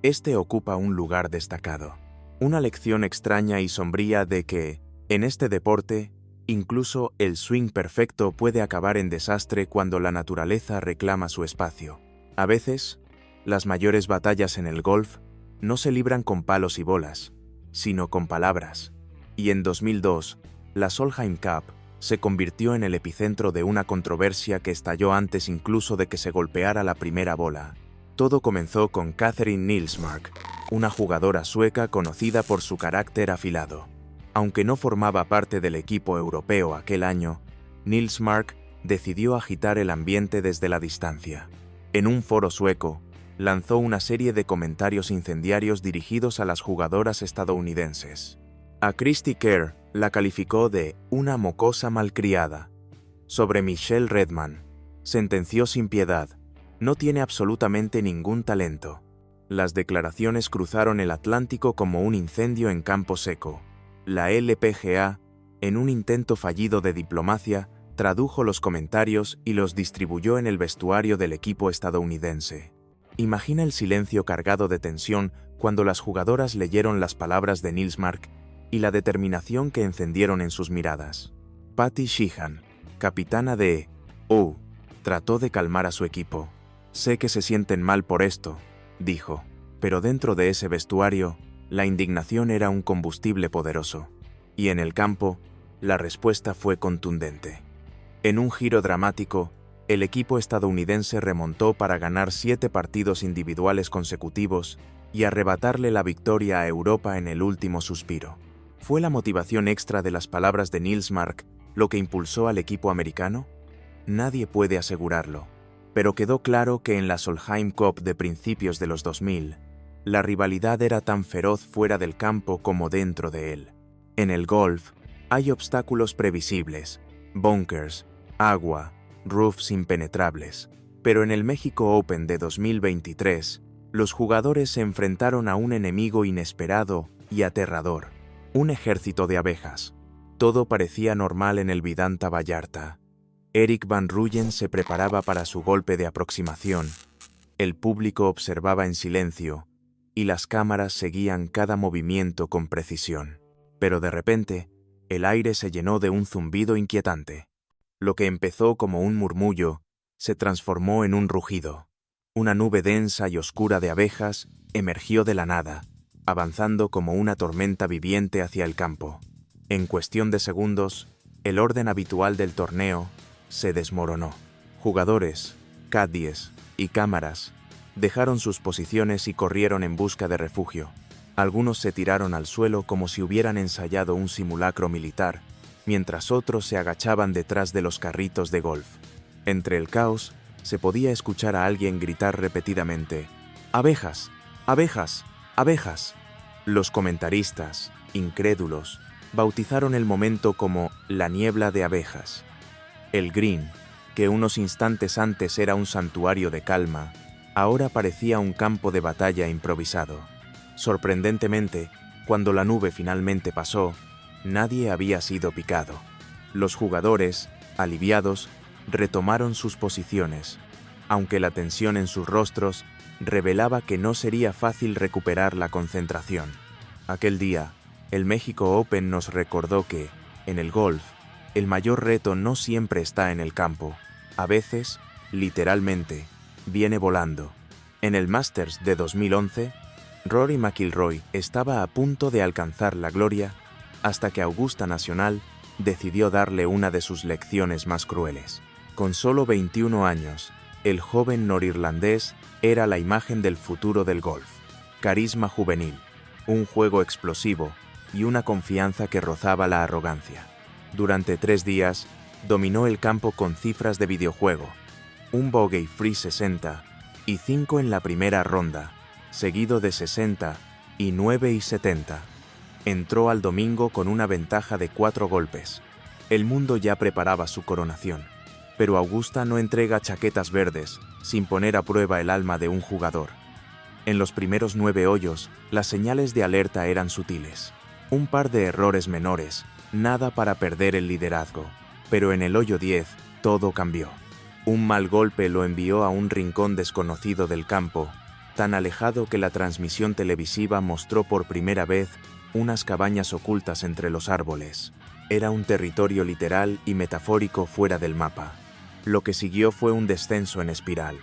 este ocupa un lugar destacado. Una lección extraña y sombría de que, en este deporte, incluso el swing perfecto puede acabar en desastre cuando la naturaleza reclama su espacio. A veces, las mayores batallas en el golf no se libran con palos y bolas, sino con palabras. Y en 2002, la Solheim Cup se convirtió en el epicentro de una controversia que estalló antes incluso de que se golpeara la primera bola. Todo comenzó con Catherine Nilsmark, una jugadora sueca conocida por su carácter afilado. Aunque no formaba parte del equipo europeo aquel año, Nilsmark decidió agitar el ambiente desde la distancia. En un foro sueco, lanzó una serie de comentarios incendiarios dirigidos a las jugadoras estadounidenses. A Christy Kerr la calificó de una mocosa malcriada. Sobre Michelle Redman, sentenció sin piedad: no tiene absolutamente ningún talento. Las declaraciones cruzaron el Atlántico como un incendio en campo seco. La LPGA, en un intento fallido de diplomacia, tradujo los comentarios y los distribuyó en el vestuario del equipo estadounidense. Imagina el silencio cargado de tensión cuando las jugadoras leyeron las palabras de Nilsmark y la determinación que encendieron en sus miradas. Patty Sheehan, capitana de trató de calmar a su equipo. Sé que se sienten mal por esto, dijo, pero dentro de ese vestuario, la indignación era un combustible poderoso. Y en el campo, la respuesta fue contundente. En un giro dramático, el equipo estadounidense remontó para ganar 7 partidos individuales consecutivos y arrebatarle la victoria a Europa en el último suspiro. ¿Fue la motivación extra de las palabras de Nilsmark lo que impulsó al equipo americano? Nadie puede asegurarlo, pero quedó claro que en la Solheim Cup de principios de los 2000, la rivalidad era tan feroz fuera del campo como dentro de él. En el golf, hay obstáculos previsibles, bunkers, agua, roofs impenetrables, pero en el México Open de 2023, los jugadores se enfrentaron a un enemigo inesperado y aterrador, un ejército de abejas. Todo parecía normal en el Vidanta Vallarta. Erik van Rooyen se preparaba para su golpe de aproximación. El público observaba en silencio y las cámaras seguían cada movimiento con precisión. Pero de repente, el aire se llenó de un zumbido inquietante. Lo que empezó como un murmullo se transformó en un rugido. Una nube densa y oscura de abejas emergió de la nada, avanzando como una tormenta viviente hacia el campo. En cuestión de segundos, el orden habitual del torneo se desmoronó. Jugadores, caddies y cámaras dejaron sus posiciones y corrieron en busca de refugio. Algunos se tiraron al suelo como si hubieran ensayado un simulacro militar, mientras otros se agachaban detrás de los carritos de golf. Entre el caos, se podía escuchar a alguien gritar repetidamente: «¡Abejas! ¡Abejas! ¡Abejas!». Los comentaristas, incrédulos, bautizaron el momento como la niebla de abejas. El green, que unos instantes antes era un santuario de calma, ahora parecía un campo de batalla improvisado. Sorprendentemente, cuando la nube finalmente pasó, nadie había sido picado. Los jugadores, aliviados, retomaron sus posiciones, aunque la tensión en sus rostros revelaba que no sería fácil recuperar la concentración. Aquel día, el México Open nos recordó que, en el golf, el mayor reto no siempre está en el campo. A veces, literalmente, viene volando. En el Masters de 2011, Rory McIlroy estaba a punto de alcanzar la gloria hasta que Augusta Nacional decidió darle una de sus lecciones más crueles. Con solo 21 años, el joven norirlandés era la imagen del futuro del golf. Carisma juvenil, un juego explosivo y una confianza que rozaba la arrogancia. Durante 3 días, dominó el campo con cifras de videojuego: un bogey free 60 y 5 en la primera ronda, seguido de 60 y 9 y 70. Entró al domingo con una ventaja de 4 golpes. El mundo ya preparaba su coronación. Pero Augusta no entrega chaquetas verdes sin poner a prueba el alma de un jugador. En los primeros 9 hoyos, las señales de alerta eran sutiles. Un par de errores menores, nada para perder el liderazgo. Pero en el hoyo 10, todo cambió. Un mal golpe lo envió a un rincón desconocido del campo, tan alejado que la transmisión televisiva mostró por primera vez unas cabañas ocultas entre los árboles. Era un territorio literal y metafórico fuera del mapa. Lo que siguió fue un descenso en espiral.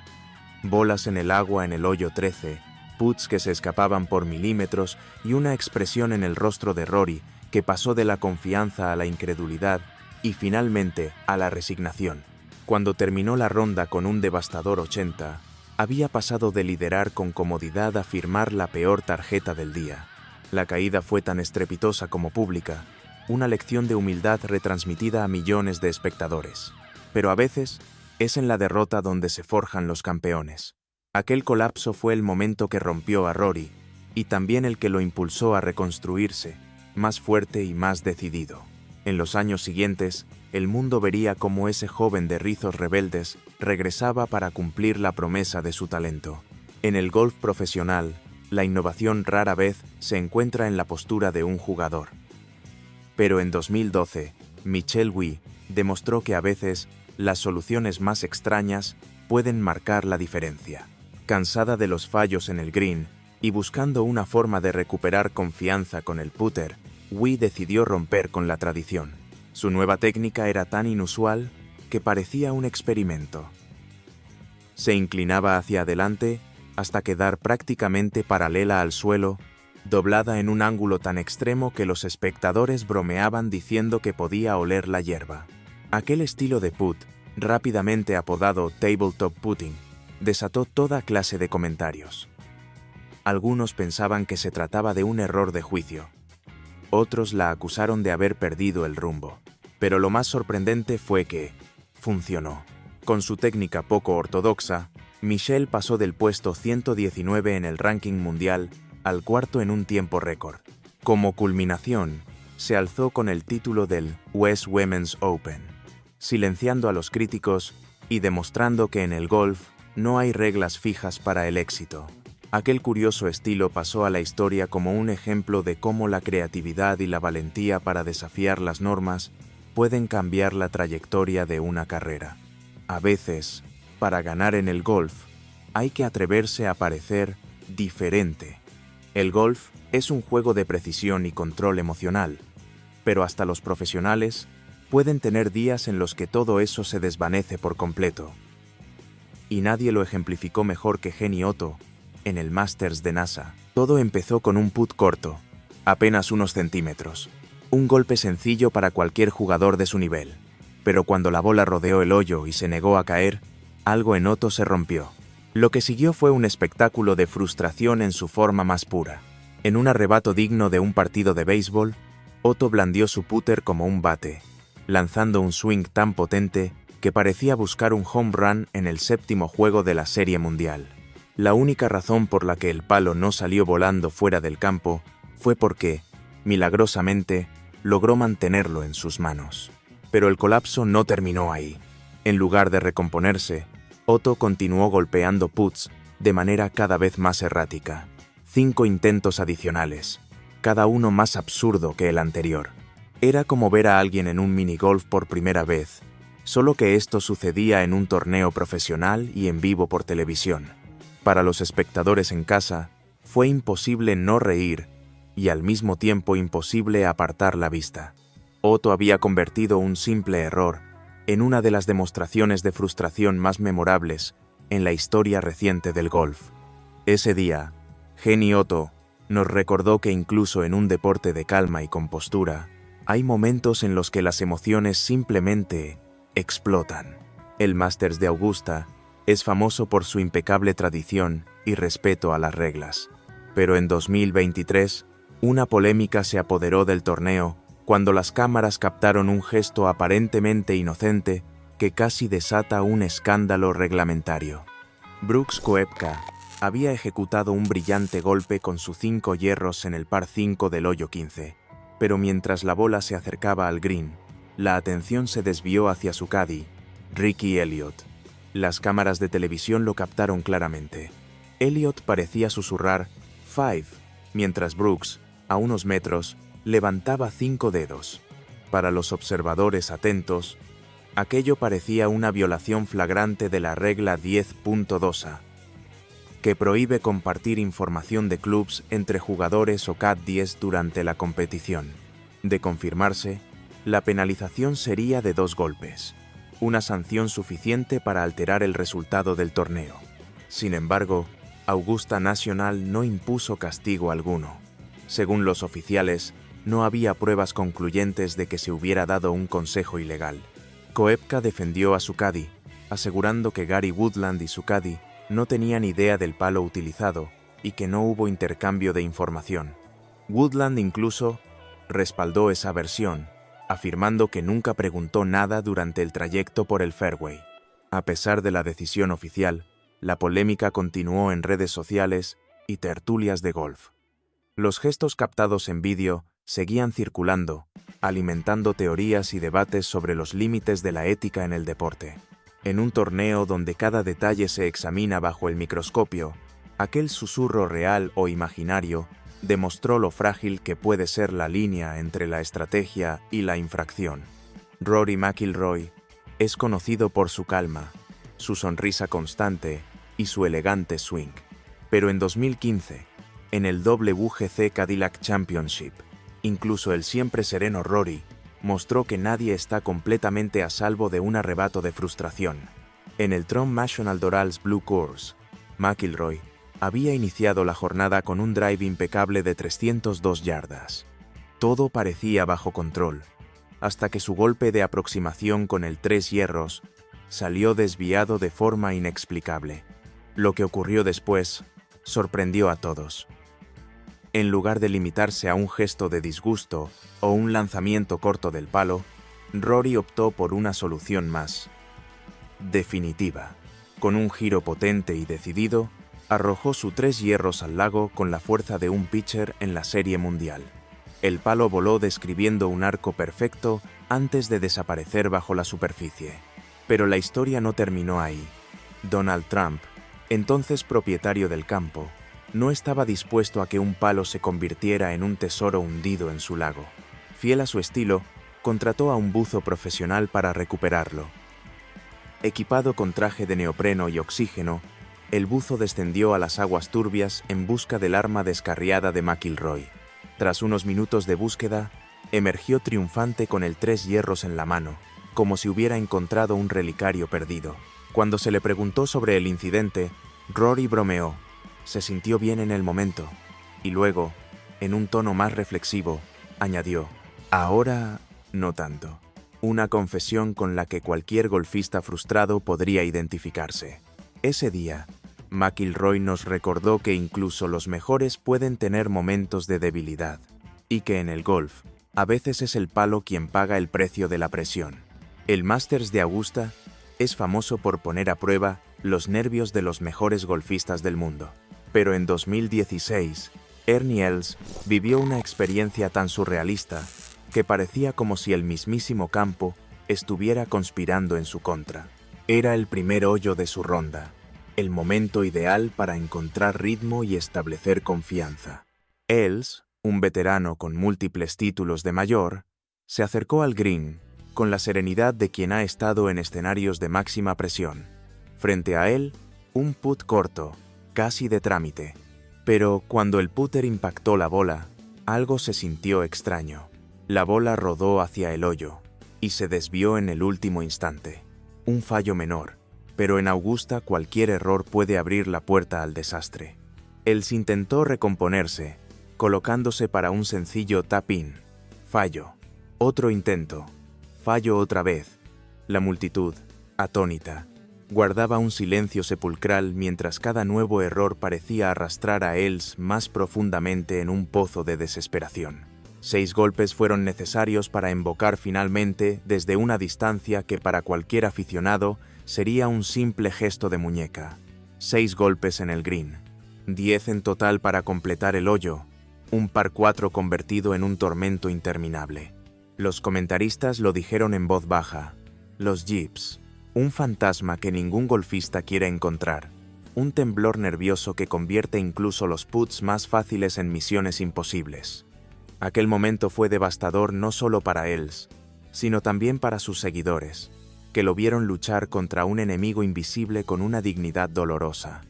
Bolas en el agua en el hoyo 13, putts que se escapaban por milímetros y una expresión en el rostro de Rory que pasó de la confianza a la incredulidad y finalmente a la resignación. Cuando terminó la ronda con un devastador 80, había pasado de liderar con comodidad a firmar la peor tarjeta del día. La caída fue tan estrepitosa como pública, una lección de humildad retransmitida a millones de espectadores. Pero a veces es en la derrota donde se forjan los campeones. Aquel colapso fue el momento que rompió a Rory y también el que lo impulsó a reconstruirse, más fuerte y más decidido. En los años siguientes, el mundo vería cómo ese joven de rizos rebeldes regresaba para cumplir la promesa de su talento. En el golf profesional, la innovación rara vez se encuentra en la postura de un jugador. Pero en 2012, Michelle Wie demostró que a veces las soluciones más extrañas pueden marcar la diferencia. Cansada de los fallos en el green y buscando una forma de recuperar confianza con el putter, Wie decidió romper con la tradición. Su nueva técnica era tan inusual que parecía un experimento. Se inclinaba hacia adelante hasta quedar prácticamente paralela al suelo, doblada en un ángulo tan extremo que los espectadores bromeaban diciendo que podía oler la hierba. Aquel estilo de putt, rápidamente apodado tabletop putting, desató toda clase de comentarios. Algunos pensaban que se trataba de un error de juicio. Otros la acusaron de haber perdido el rumbo. Pero lo más sorprendente fue que funcionó. Con su técnica poco ortodoxa, Michelle pasó del puesto 119 en el ranking mundial al cuarto en un tiempo récord. Como culminación, se alzó con el título del US Women's Open, silenciando a los críticos y demostrando que en el golf no hay reglas fijas para el éxito. Aquel curioso estilo pasó a la historia como un ejemplo de cómo la creatividad y la valentía para desafiar las normas pueden cambiar la trayectoria de una carrera. A veces, para ganar en el golf, hay que atreverse a parecer diferente. El golf es un juego de precisión y control emocional, pero hasta los profesionales pueden tener días en los que todo eso se desvanece por completo. Y nadie lo ejemplificó mejor que Jenny Otto en el Masters de NASA. Todo empezó con un putt corto, apenas unos centímetros. Un golpe sencillo para cualquier jugador de su nivel. Pero cuando la bola rodeó el hoyo y se negó a caer, algo en Otto se rompió. Lo que siguió fue un espectáculo de frustración en su forma más pura. En un arrebato digno de un partido de béisbol, Otto blandió su putter como un bate, lanzando un swing tan potente que parecía buscar un home run en el 7º juego de la Serie Mundial. La única razón por la que el palo no salió volando fuera del campo fue porque, milagrosamente, logró mantenerlo en sus manos. Pero el colapso no terminó ahí. En lugar de recomponerse, Otto continuó golpeando putts de manera cada vez más errática. 5 intentos adicionales, cada uno más absurdo que el anterior. Era como ver a alguien en un minigolf por primera vez, solo que esto sucedía en un torneo profesional y en vivo por televisión. Para los espectadores en casa, fue imposible no reír y al mismo tiempo imposible apartar la vista. Otto había convertido un simple error en una de las demostraciones de frustración más memorables en la historia reciente del golf. Ese día, Jenny Otto nos recordó que incluso en un deporte de calma y compostura, hay momentos en los que las emociones simplemente explotan. El Masters de Augusta es famoso por su impecable tradición y respeto a las reglas. Pero en 2023, una polémica se apoderó del torneo cuando las cámaras captaron un gesto aparentemente inocente que casi desata un escándalo reglamentario. Brooks Koepka, había ejecutado un brillante golpe con sus 5 hierros en el par 5 del hoyo 15, pero mientras la bola se acercaba al green, la atención se desvió hacia su caddy, Ricky Elliott. Las cámaras de televisión lo captaron claramente. Elliott parecía susurrar "5", mientras Brooks, a unos metros, levantaba 5 dedos. Para los observadores atentos, aquello parecía una violación flagrante de la regla 10.2a, que prohíbe compartir información de clubs entre jugadores o caddies durante la competición. De confirmarse, la penalización sería de 2 golpes, una sanción suficiente para alterar el resultado del torneo. Sin embargo, Augusta National no impuso castigo alguno. Según los oficiales, no había pruebas concluyentes de que se hubiera dado un consejo ilegal. Koepka defendió a su caddy, asegurando que Gary Woodland y su caddy no tenían idea del palo utilizado y que no hubo intercambio de información. Woodland incluso respaldó esa versión, afirmando que nunca preguntó nada durante el trayecto por el fairway. A pesar de la decisión oficial, la polémica continuó en redes sociales y tertulias de golf. Los gestos captados en vídeo seguían circulando, alimentando teorías y debates sobre los límites de la ética en el deporte. En un torneo donde cada detalle se examina bajo el microscopio, aquel susurro real o imaginario demostró lo frágil que puede ser la línea entre la estrategia y la infracción. Rory McIlroy es conocido por su calma, su sonrisa constante y su elegante swing. Pero en 2015, en el WGC Cadillac Championship, incluso el siempre sereno Rory mostró que nadie está completamente a salvo de un arrebato de frustración. En el Trump National Dorals Blue Course, McIlroy había iniciado la jornada con un drive impecable de 302 yardas. Todo parecía bajo control, hasta que su golpe de aproximación con el 3 hierros salió desviado de forma inexplicable. Lo que ocurrió después sorprendió a todos. En lugar de limitarse a un gesto de disgusto o un lanzamiento corto del palo, Rory optó por una solución más definitiva. Con un giro potente y decidido, arrojó sus 3 hierros al lago con la fuerza de un pitcher en la Serie Mundial. El palo voló describiendo un arco perfecto antes de desaparecer bajo la superficie. Pero la historia no terminó ahí. Donald Trump, entonces propietario del campo, no estaba dispuesto a que un palo se convirtiera en un tesoro hundido en su lago. Fiel a su estilo, contrató a un buzo profesional para recuperarlo. Equipado con traje de neopreno y oxígeno, el buzo descendió a las aguas turbias en busca del arma descarriada de McIlroy. Tras unos minutos de búsqueda, emergió triunfante con el 3 hierros en la mano, como si hubiera encontrado un relicario perdido. Cuando se le preguntó sobre el incidente, Rory bromeó: "Se sintió bien en el momento", y luego, en un tono más reflexivo, añadió: "Ahora, no tanto". Una confesión con la que cualquier golfista frustrado podría identificarse. Ese día, McIlroy nos recordó que incluso los mejores pueden tener momentos de debilidad, y que en el golf, a veces es el palo quien paga el precio de la presión. El Masters de Augusta es famoso por poner a prueba los nervios de los mejores golfistas del mundo. Pero en 2016, Ernie Els vivió una experiencia tan surrealista que parecía como si el mismísimo campo estuviera conspirando en su contra. Era el primer hoyo de su ronda, el momento ideal para encontrar ritmo y establecer confianza. Els, un veterano con múltiples títulos de mayor, se acercó al green con la serenidad de quien ha estado en escenarios de máxima presión. Frente a él, un putt corto, casi de trámite. Pero cuando el putter impactó la bola, algo se sintió extraño. La bola rodó hacia el hoyo y se desvió en el último instante. Un fallo menor, pero en Augusta cualquier error puede abrir la puerta al desastre. Els intentó recomponerse, colocándose para un sencillo tap-in. Fallo. Otro intento. Fallo otra vez. La multitud, atónita, guardaba un silencio sepulcral mientras cada nuevo error parecía arrastrar a Els más profundamente en un pozo de desesperación. 6 golpes fueron necesarios para embocar finalmente desde una distancia que para cualquier aficionado sería un simple gesto de muñeca. 6 golpes en el green. 10 en total para completar el hoyo, un par 4 convertido en un tormento interminable. Los comentaristas lo dijeron en voz baja. Los yips, un fantasma que ningún golfista quiere encontrar, un temblor nervioso que convierte incluso los putts más fáciles en misiones imposibles. Aquel momento fue devastador no solo para Els, sino también para sus seguidores, que lo vieron luchar contra un enemigo invisible con una dignidad dolorosa.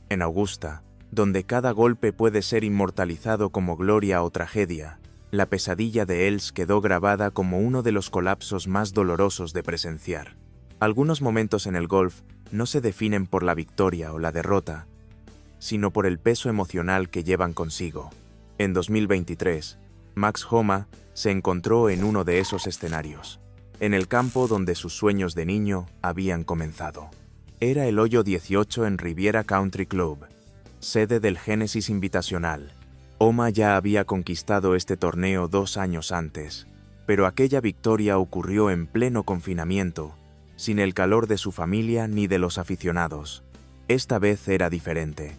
En Augusta, donde cada golpe puede ser inmortalizado como gloria o tragedia, la pesadilla de Els quedó grabada como uno de los colapsos más dolorosos de presenciar. Algunos momentos en el golf no se definen por la victoria o la derrota, sino por el peso emocional que llevan consigo. En 2023, Max Homa se encontró en uno de esos escenarios, en el campo donde sus sueños de niño habían comenzado. Era el hoyo 18 en Riviera Country Club, sede del Genesis Invitacional. Homa ya había conquistado este torneo 2 años antes, pero aquella victoria ocurrió en pleno confinamiento, sin el calor de su familia ni de los aficionados. Esta vez era diferente.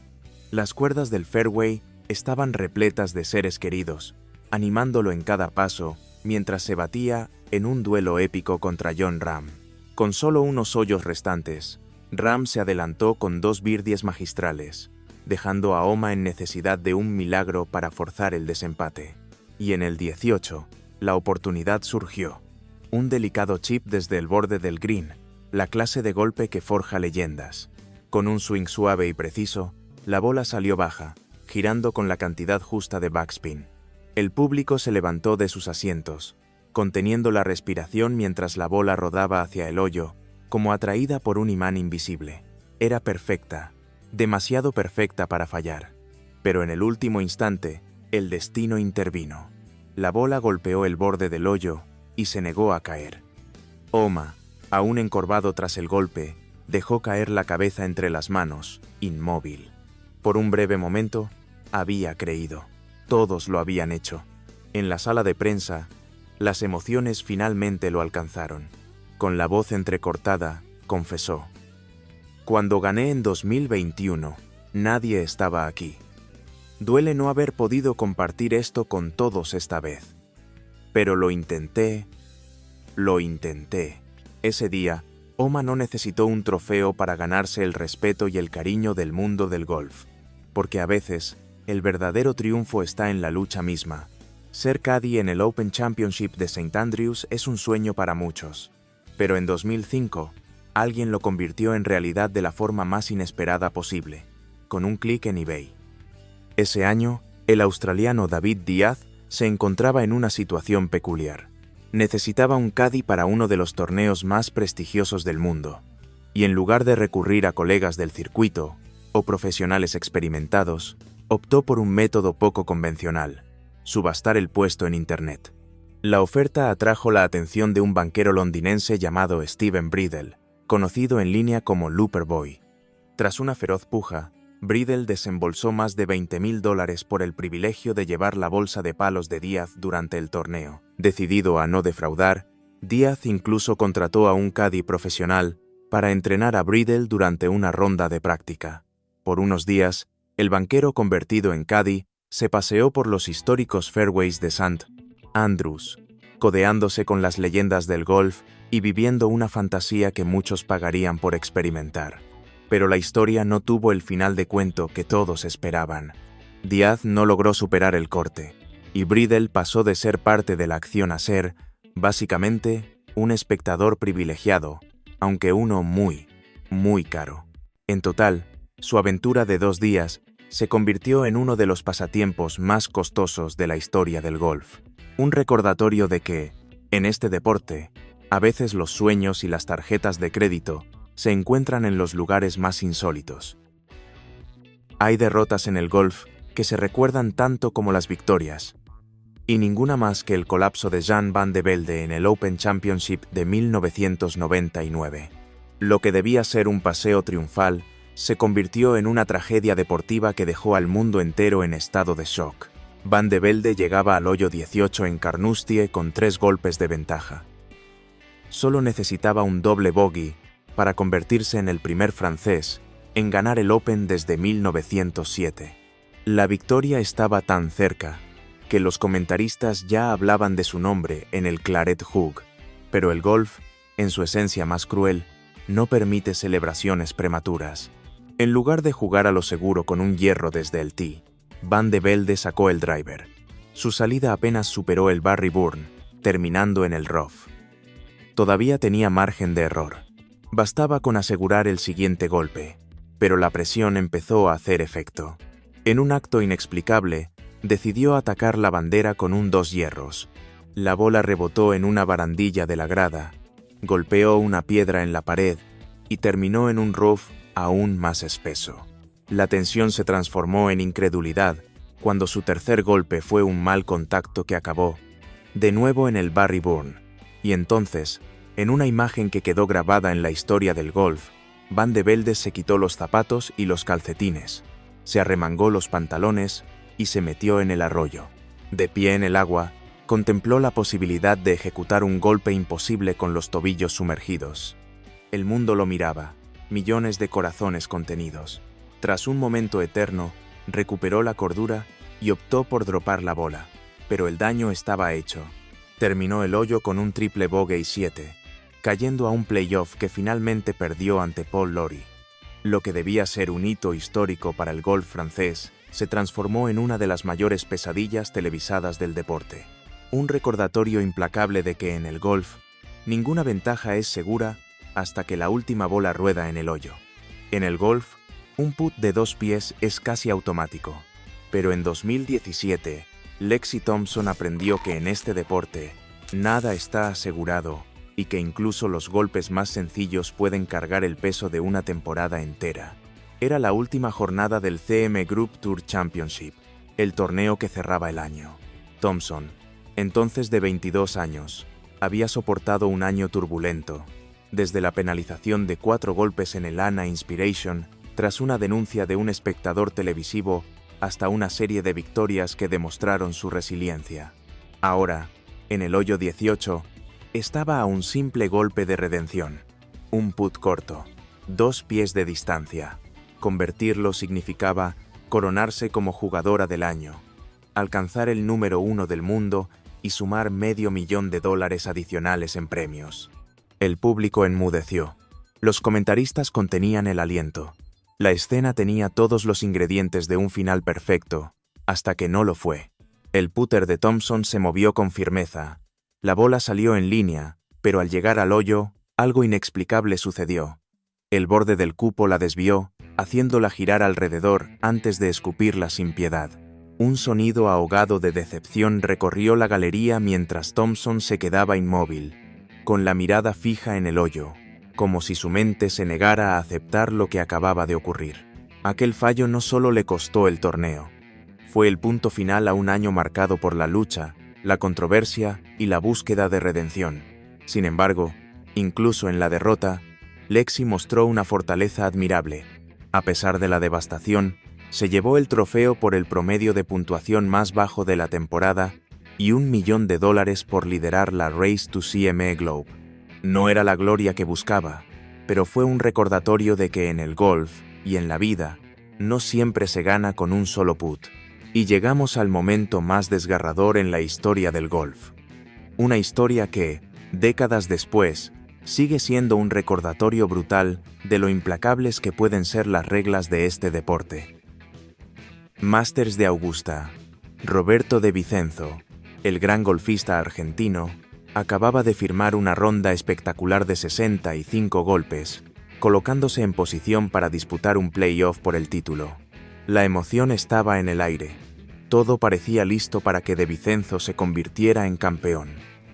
Las cuerdas del fairway estaban repletas de seres queridos, animándolo en cada paso, mientras se batía en un duelo épico contra Jon Rahm. Con solo unos hoyos restantes, Rahm se adelantó con 2 birdies magistrales, dejando a Homa en necesidad de un milagro para forzar el desempate. Y en el 18, la oportunidad surgió. Un delicado chip desde el borde del green, la clase de golpe que forja leyendas. Con un swing suave y preciso, la bola salió baja, girando con la cantidad justa de backspin. El público se levantó de sus asientos, conteniendo la respiración mientras la bola rodaba hacia el hoyo, como atraída por un imán invisible. Era perfecta, demasiado perfecta para fallar. Pero en el último instante, el destino intervino. La bola golpeó el borde del hoyo y se negó a caer. Homa, aún encorvado tras el golpe, dejó caer la cabeza entre las manos, inmóvil. Por un breve momento, había creído. Todos lo habían hecho. En la sala de prensa, las emociones finalmente lo alcanzaron. Con la voz entrecortada, confesó: «Cuando gané en 2021, nadie estaba aquí. Duele no haber podido compartir esto con todos esta vez. Pero lo intenté. Ese día, Homa no necesitó un trofeo para ganarse el respeto y el cariño del mundo del golf, porque a veces, el verdadero triunfo está en la lucha misma. Ser caddy en el Open Championship de St. Andrews es un sueño para muchos, pero en 2005, alguien lo convirtió en realidad de la forma más inesperada posible, con un clic en eBay. Ese año, el australiano David Díaz se encontraba en una situación peculiar. Necesitaba un caddy para uno de los torneos más prestigiosos del mundo, y en lugar de recurrir a colegas del circuito o profesionales experimentados, optó por un método poco convencional: subastar el puesto en Internet. La oferta atrajo la atención de un banquero londinense llamado Stephen Bridle, conocido en línea como Looper Boy. Tras una feroz puja, Bridle desembolsó más de $20,000 por el privilegio de llevar la bolsa de palos de Díaz durante el torneo. Decidido a no defraudar, Díaz incluso contrató a un caddy profesional para entrenar a Bridle durante una ronda de práctica. Por unos días, el banquero convertido en caddy se paseó por los históricos fairways de St. Andrews, codeándose con las leyendas del golf y viviendo una fantasía que muchos pagarían por experimentar. Pero la historia no tuvo el final de cuento que todos esperaban. Díaz no logró superar el corte, y Bridle pasó de ser parte de la acción a ser, básicamente, un espectador privilegiado, aunque uno muy, muy caro. En total, su aventura de 2 días se convirtió en uno de los pasatiempos más costosos de la historia del golf. Un recordatorio de que, en este deporte, a veces los sueños y las tarjetas de crédito se encuentran en los lugares más insólitos. Hay derrotas en el golf que se recuerdan tanto como las victorias, y ninguna más que el colapso de Jan van de Velde en el Open Championship de 1999. Lo que debía ser un paseo triunfal se convirtió en una tragedia deportiva que dejó al mundo entero en estado de shock. Van de Velde llegaba al hoyo 18 en Carnoustie con 3 golpes de ventaja. Solo necesitaba un doble bogey para convertirse en el primer francés en ganar el Open desde 1907. La victoria estaba tan cerca que los comentaristas ya hablaban de su nombre en el Claret Jug, pero el golf, en su esencia más cruel, no permite celebraciones prematuras. En lugar de jugar a lo seguro con un hierro desde el tee, Van de Velde sacó el driver. Su salida apenas superó el Barry Burn, terminando en el rough. Todavía tenía margen de error. Bastaba con asegurar el siguiente golpe, pero la presión empezó a hacer efecto. En un acto inexplicable, decidió atacar la bandera con un 2 hierros. La bola rebotó en una barandilla de la grada, golpeó una piedra en la pared y terminó en un rough aún más espeso. La tensión se transformó en incredulidad cuando su tercer golpe fue un mal contacto que acabó de nuevo en el Barry Burn. Y entonces, en una imagen que quedó grabada en la historia del golf, Van de Velde se quitó los zapatos y los calcetines, se arremangó los pantalones y se metió en el arroyo. De pie en el agua, contempló la posibilidad de ejecutar un golpe imposible con los tobillos sumergidos. El mundo lo miraba, millones de corazones contenidos. Tras un momento eterno, recuperó la cordura y optó por dropar la bola, pero el daño estaba hecho. Terminó el hoyo con un triple bogey 7, cayendo a un playoff que finalmente perdió ante Paul Lawrie. Lo que debía ser un hito histórico para el golf francés se transformó en una de las mayores pesadillas televisadas del deporte. Un recordatorio implacable de que en el golf, ninguna ventaja es segura hasta que la última bola rueda en el hoyo. En el golf, un putt de 2 pies es casi automático, pero en 2017, Lexi Thompson aprendió que en este deporte, nada está asegurado y que incluso los golpes más sencillos pueden cargar el peso de una temporada entera. Era la última jornada del CM Group Tour Championship, el torneo que cerraba el año. Thompson, entonces de 22 años, había soportado un año turbulento, desde la penalización de 4 golpes en el ANA Inspiration, tras una denuncia de un espectador televisivo, hasta una serie de victorias que demostraron su resiliencia. Ahora, en el hoyo 18, estaba a un simple golpe de redención. Un putt corto, 2 pies de distancia. Convertirlo significaba coronarse como jugadora del año, alcanzar el número 1 del mundo y sumar $500,000 adicionales en premios. El público enmudeció. Los comentaristas contenían el aliento. La escena tenía todos los ingredientes de un final perfecto, hasta que no lo fue. El putter de Thompson se movió con firmeza. La bola salió en línea, pero al llegar al hoyo, algo inexplicable sucedió. El borde del cupo la desvió, haciéndola girar alrededor antes de escupirla sin piedad. Un sonido ahogado de decepción recorrió la galería mientras Thompson se quedaba inmóvil, con la mirada fija en el hoyo, como si su mente se negara a aceptar lo que acababa de ocurrir. Aquel fallo no solo le costó el torneo, fue el punto final a un año marcado por la lucha, la controversia y la búsqueda de redención. Sin embargo, incluso en la derrota, Lexi mostró una fortaleza admirable. A pesar de la devastación, se llevó el trofeo por el promedio de puntuación más bajo de la temporada y $1,000,000 por liderar la Race to CME Globe. No era la gloria que buscaba, pero fue un recordatorio de que en el golf y en la vida no siempre se gana con un solo putt. Y llegamos al momento más desgarrador en la historia del golf. Una historia que, décadas después, sigue siendo un recordatorio brutal de lo implacables que pueden ser las reglas de este deporte. Masters de Augusta. Roberto de Vicenzo, el gran golfista argentino, acababa de firmar una ronda espectacular de 65 golpes, colocándose en posición para disputar un playoff por el título. La emoción estaba en el aire. Todo parecía listo para que de Vicenzo se convirtiera en campeón.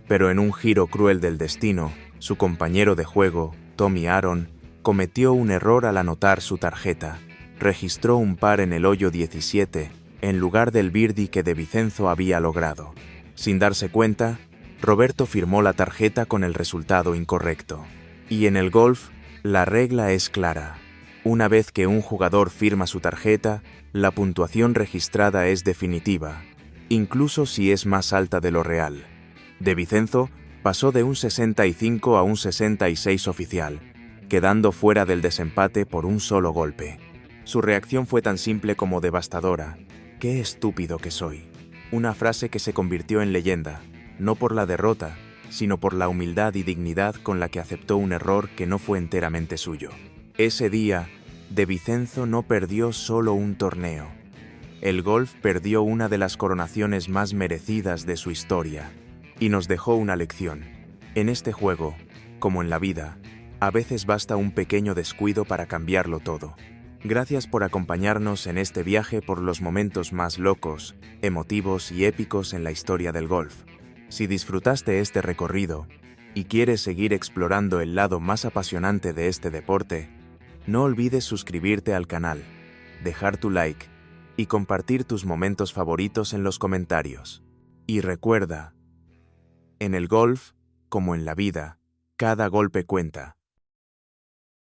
Pero en un giro cruel del destino, su compañero de juego, Tommy Aaron, cometió un error al anotar su tarjeta. Registró un par en el hoyo 17, en lugar del birdie que de Vicenzo había logrado. Sin darse cuenta, Roberto firmó la tarjeta con el resultado incorrecto. Y en el golf, la regla es clara. Una vez que un jugador firma su tarjeta, la puntuación registrada es definitiva, incluso si es más alta de lo real. De Vicenzo pasó de un 65 a un 66 oficial, quedando fuera del desempate por un solo golpe. Su reacción fue tan simple como devastadora. «¡Qué estúpido que soy!». Una frase que se convirtió en leyenda, no por la derrota, sino por la humildad y dignidad con la que aceptó un error que no fue enteramente suyo. Ese día, De Vicenzo no perdió solo un torneo. El golf perdió una de las coronaciones más merecidas de su historia, y nos dejó una lección. En este juego, como en la vida, a veces basta un pequeño descuido para cambiarlo todo. Gracias por acompañarnos en este viaje por los momentos más locos, emotivos y épicos en la historia del golf. Si disfrutaste este recorrido y quieres seguir explorando el lado más apasionante de este deporte, no olvides suscribirte al canal, dejar tu like y compartir tus momentos favoritos en los comentarios. Y recuerda, en el golf, como en la vida, cada golpe cuenta.